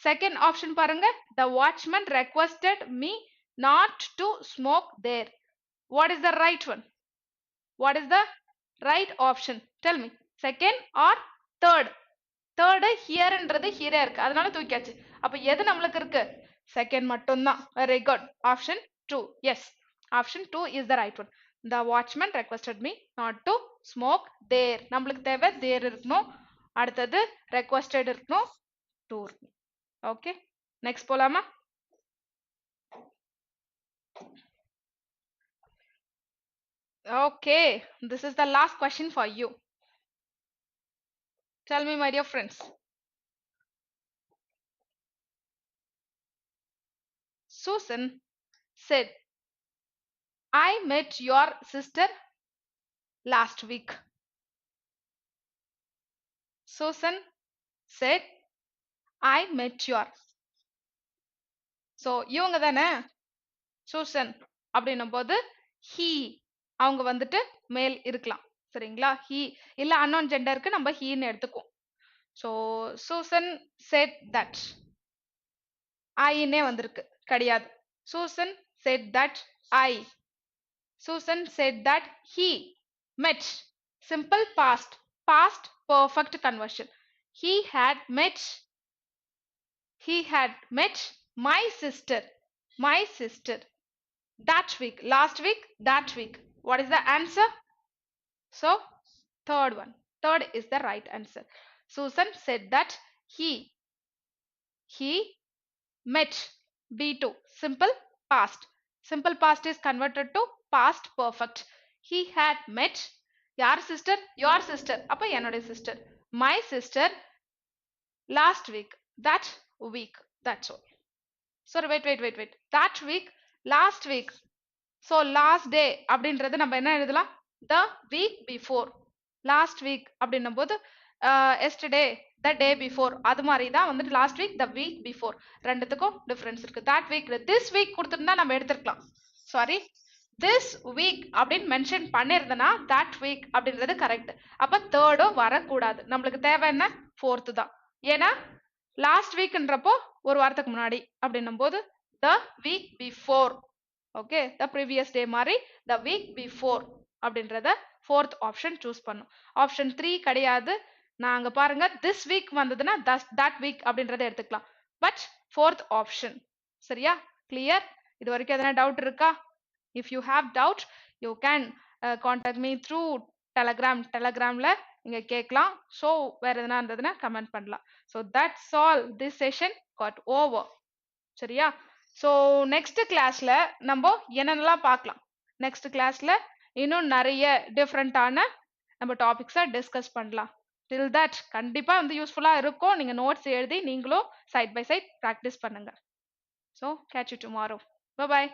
Speaker 1: செகண்ட் ஆப்ஷன் பாருங்க, the watchman requested me not to smoke there. What is the right one? What is the right option? Tell me. Second or third? Third hereன்றது here இருக்கு, அதனால தூக்கியாச்சு. அப்ப எது நம்மளுக்கு இருக்கு? செகண்ட் மட்டும்தான். Very good. Option 2. Yes, option 2 is the right one. The watchman requested me not to smoke there. நம்மளுக்கு தேவை there இருக்கணும், அடுத்தது requested இருக்கணும், to இருக்கணும். ஓகே, நெக்ஸ்ட் போலாமா? Okay, this is the last question for you. Tell me, my dear friends. Susan said, I met your sister last week. Susan said, I met your. So இவங்க தானே சூசன் அப்படின்னும் போது he, அவங்க வந்துட்டு மேல் இருக்கலாம். சரிங்களா? he இல்ல அன்னோன் ஜெண்டருக்கு நம்ம ஹீன்னு எடுத்துக்குவோம். ஸோ சூசன் செட் தட், ஐன்னே வந்திருக்கு, கிடையாது. Susan said that I. Susan said that he met. Simple past, past perfect conversion. He had met my sister that week, last week, that week. What is the answer? So third one, third is the right answer. Susan said that he met. B2, simple past. Simple past is converted to past perfect. He had met your sister, your sister, அப்ப என்னோட sister, my sister last week, that week. That's all. Sorry, wait. That week, last week. So last day அப்படின்றது நம்ம என்ன எழுதலாம்? The week before. Last week அப்படின்னும் போது yesterday, the day before, அது மாதிரி தான் வந்துட்டு last week, the week before. ரெண்டுத்துக்கும் டிஃபரன்ஸ் இருக்கு. That week, this week கொடுத்துருந்தா நம்ம எடுத்துருக்கலாம். சாரி, this week அப்படின்னு மென்ஷன் பண்ணிருந்தனா that week அப்படின்றது கரெக்ட். அப்ப தேர்டும் வரக்கூடாது. நம்மளுக்கு தேவை என்ன? ஃபோர்த்து தான். ஏன்னா லாஸ்ட் வீக்ன்றப்போ ஒரு வாரத்துக்கு முன்னாடி அப்படின்னும் போது the week before. Okay, the previous day மாதிரி the week before அப்படின்றத ஃபோர்த் ஆப்ஷன் சூஸ் பண்ணும். ஆப்ஷன் 3 கிடையாது. நாங்க பாருங்க this week வந்ததுன்னா that week அப்படின்றத எடுத்துக்கலாம். But fourth option. சரியா? கிளியர்? இது வரைக்கும் எதனா டவுட் இருக்கா? If you have doubt, you can contact me through Telegram. Telegramல நீங்க கேட்கலாம். ஸோ வேற எதனா இருந்ததுன்னா கமெண்ட் பண்ணலாம். So that's all. This session got over. சரியா? ஸோ நெக்ஸ்ட் கிளாஸ்ல நம்ம என்னென்னலாம் பார்க்கலாம்? நெக்ஸ்ட் கிளாஸ்ல இன்னும் நிறைய டிஃப்ரெண்டான நம்ம டாபிக்ஸை டிஸ்கஸ் பண்ணலாம். டில் தட் கண்டிப்பா வந்து யூஸ்ஃபுல்லா இருக்கும். நீங்க நோட்ஸ் எழுதி நீங்களும் சைட் பை சைட் ப்ராக்டிஸ் பண்ணுங்க. So catch you tomorrow. By.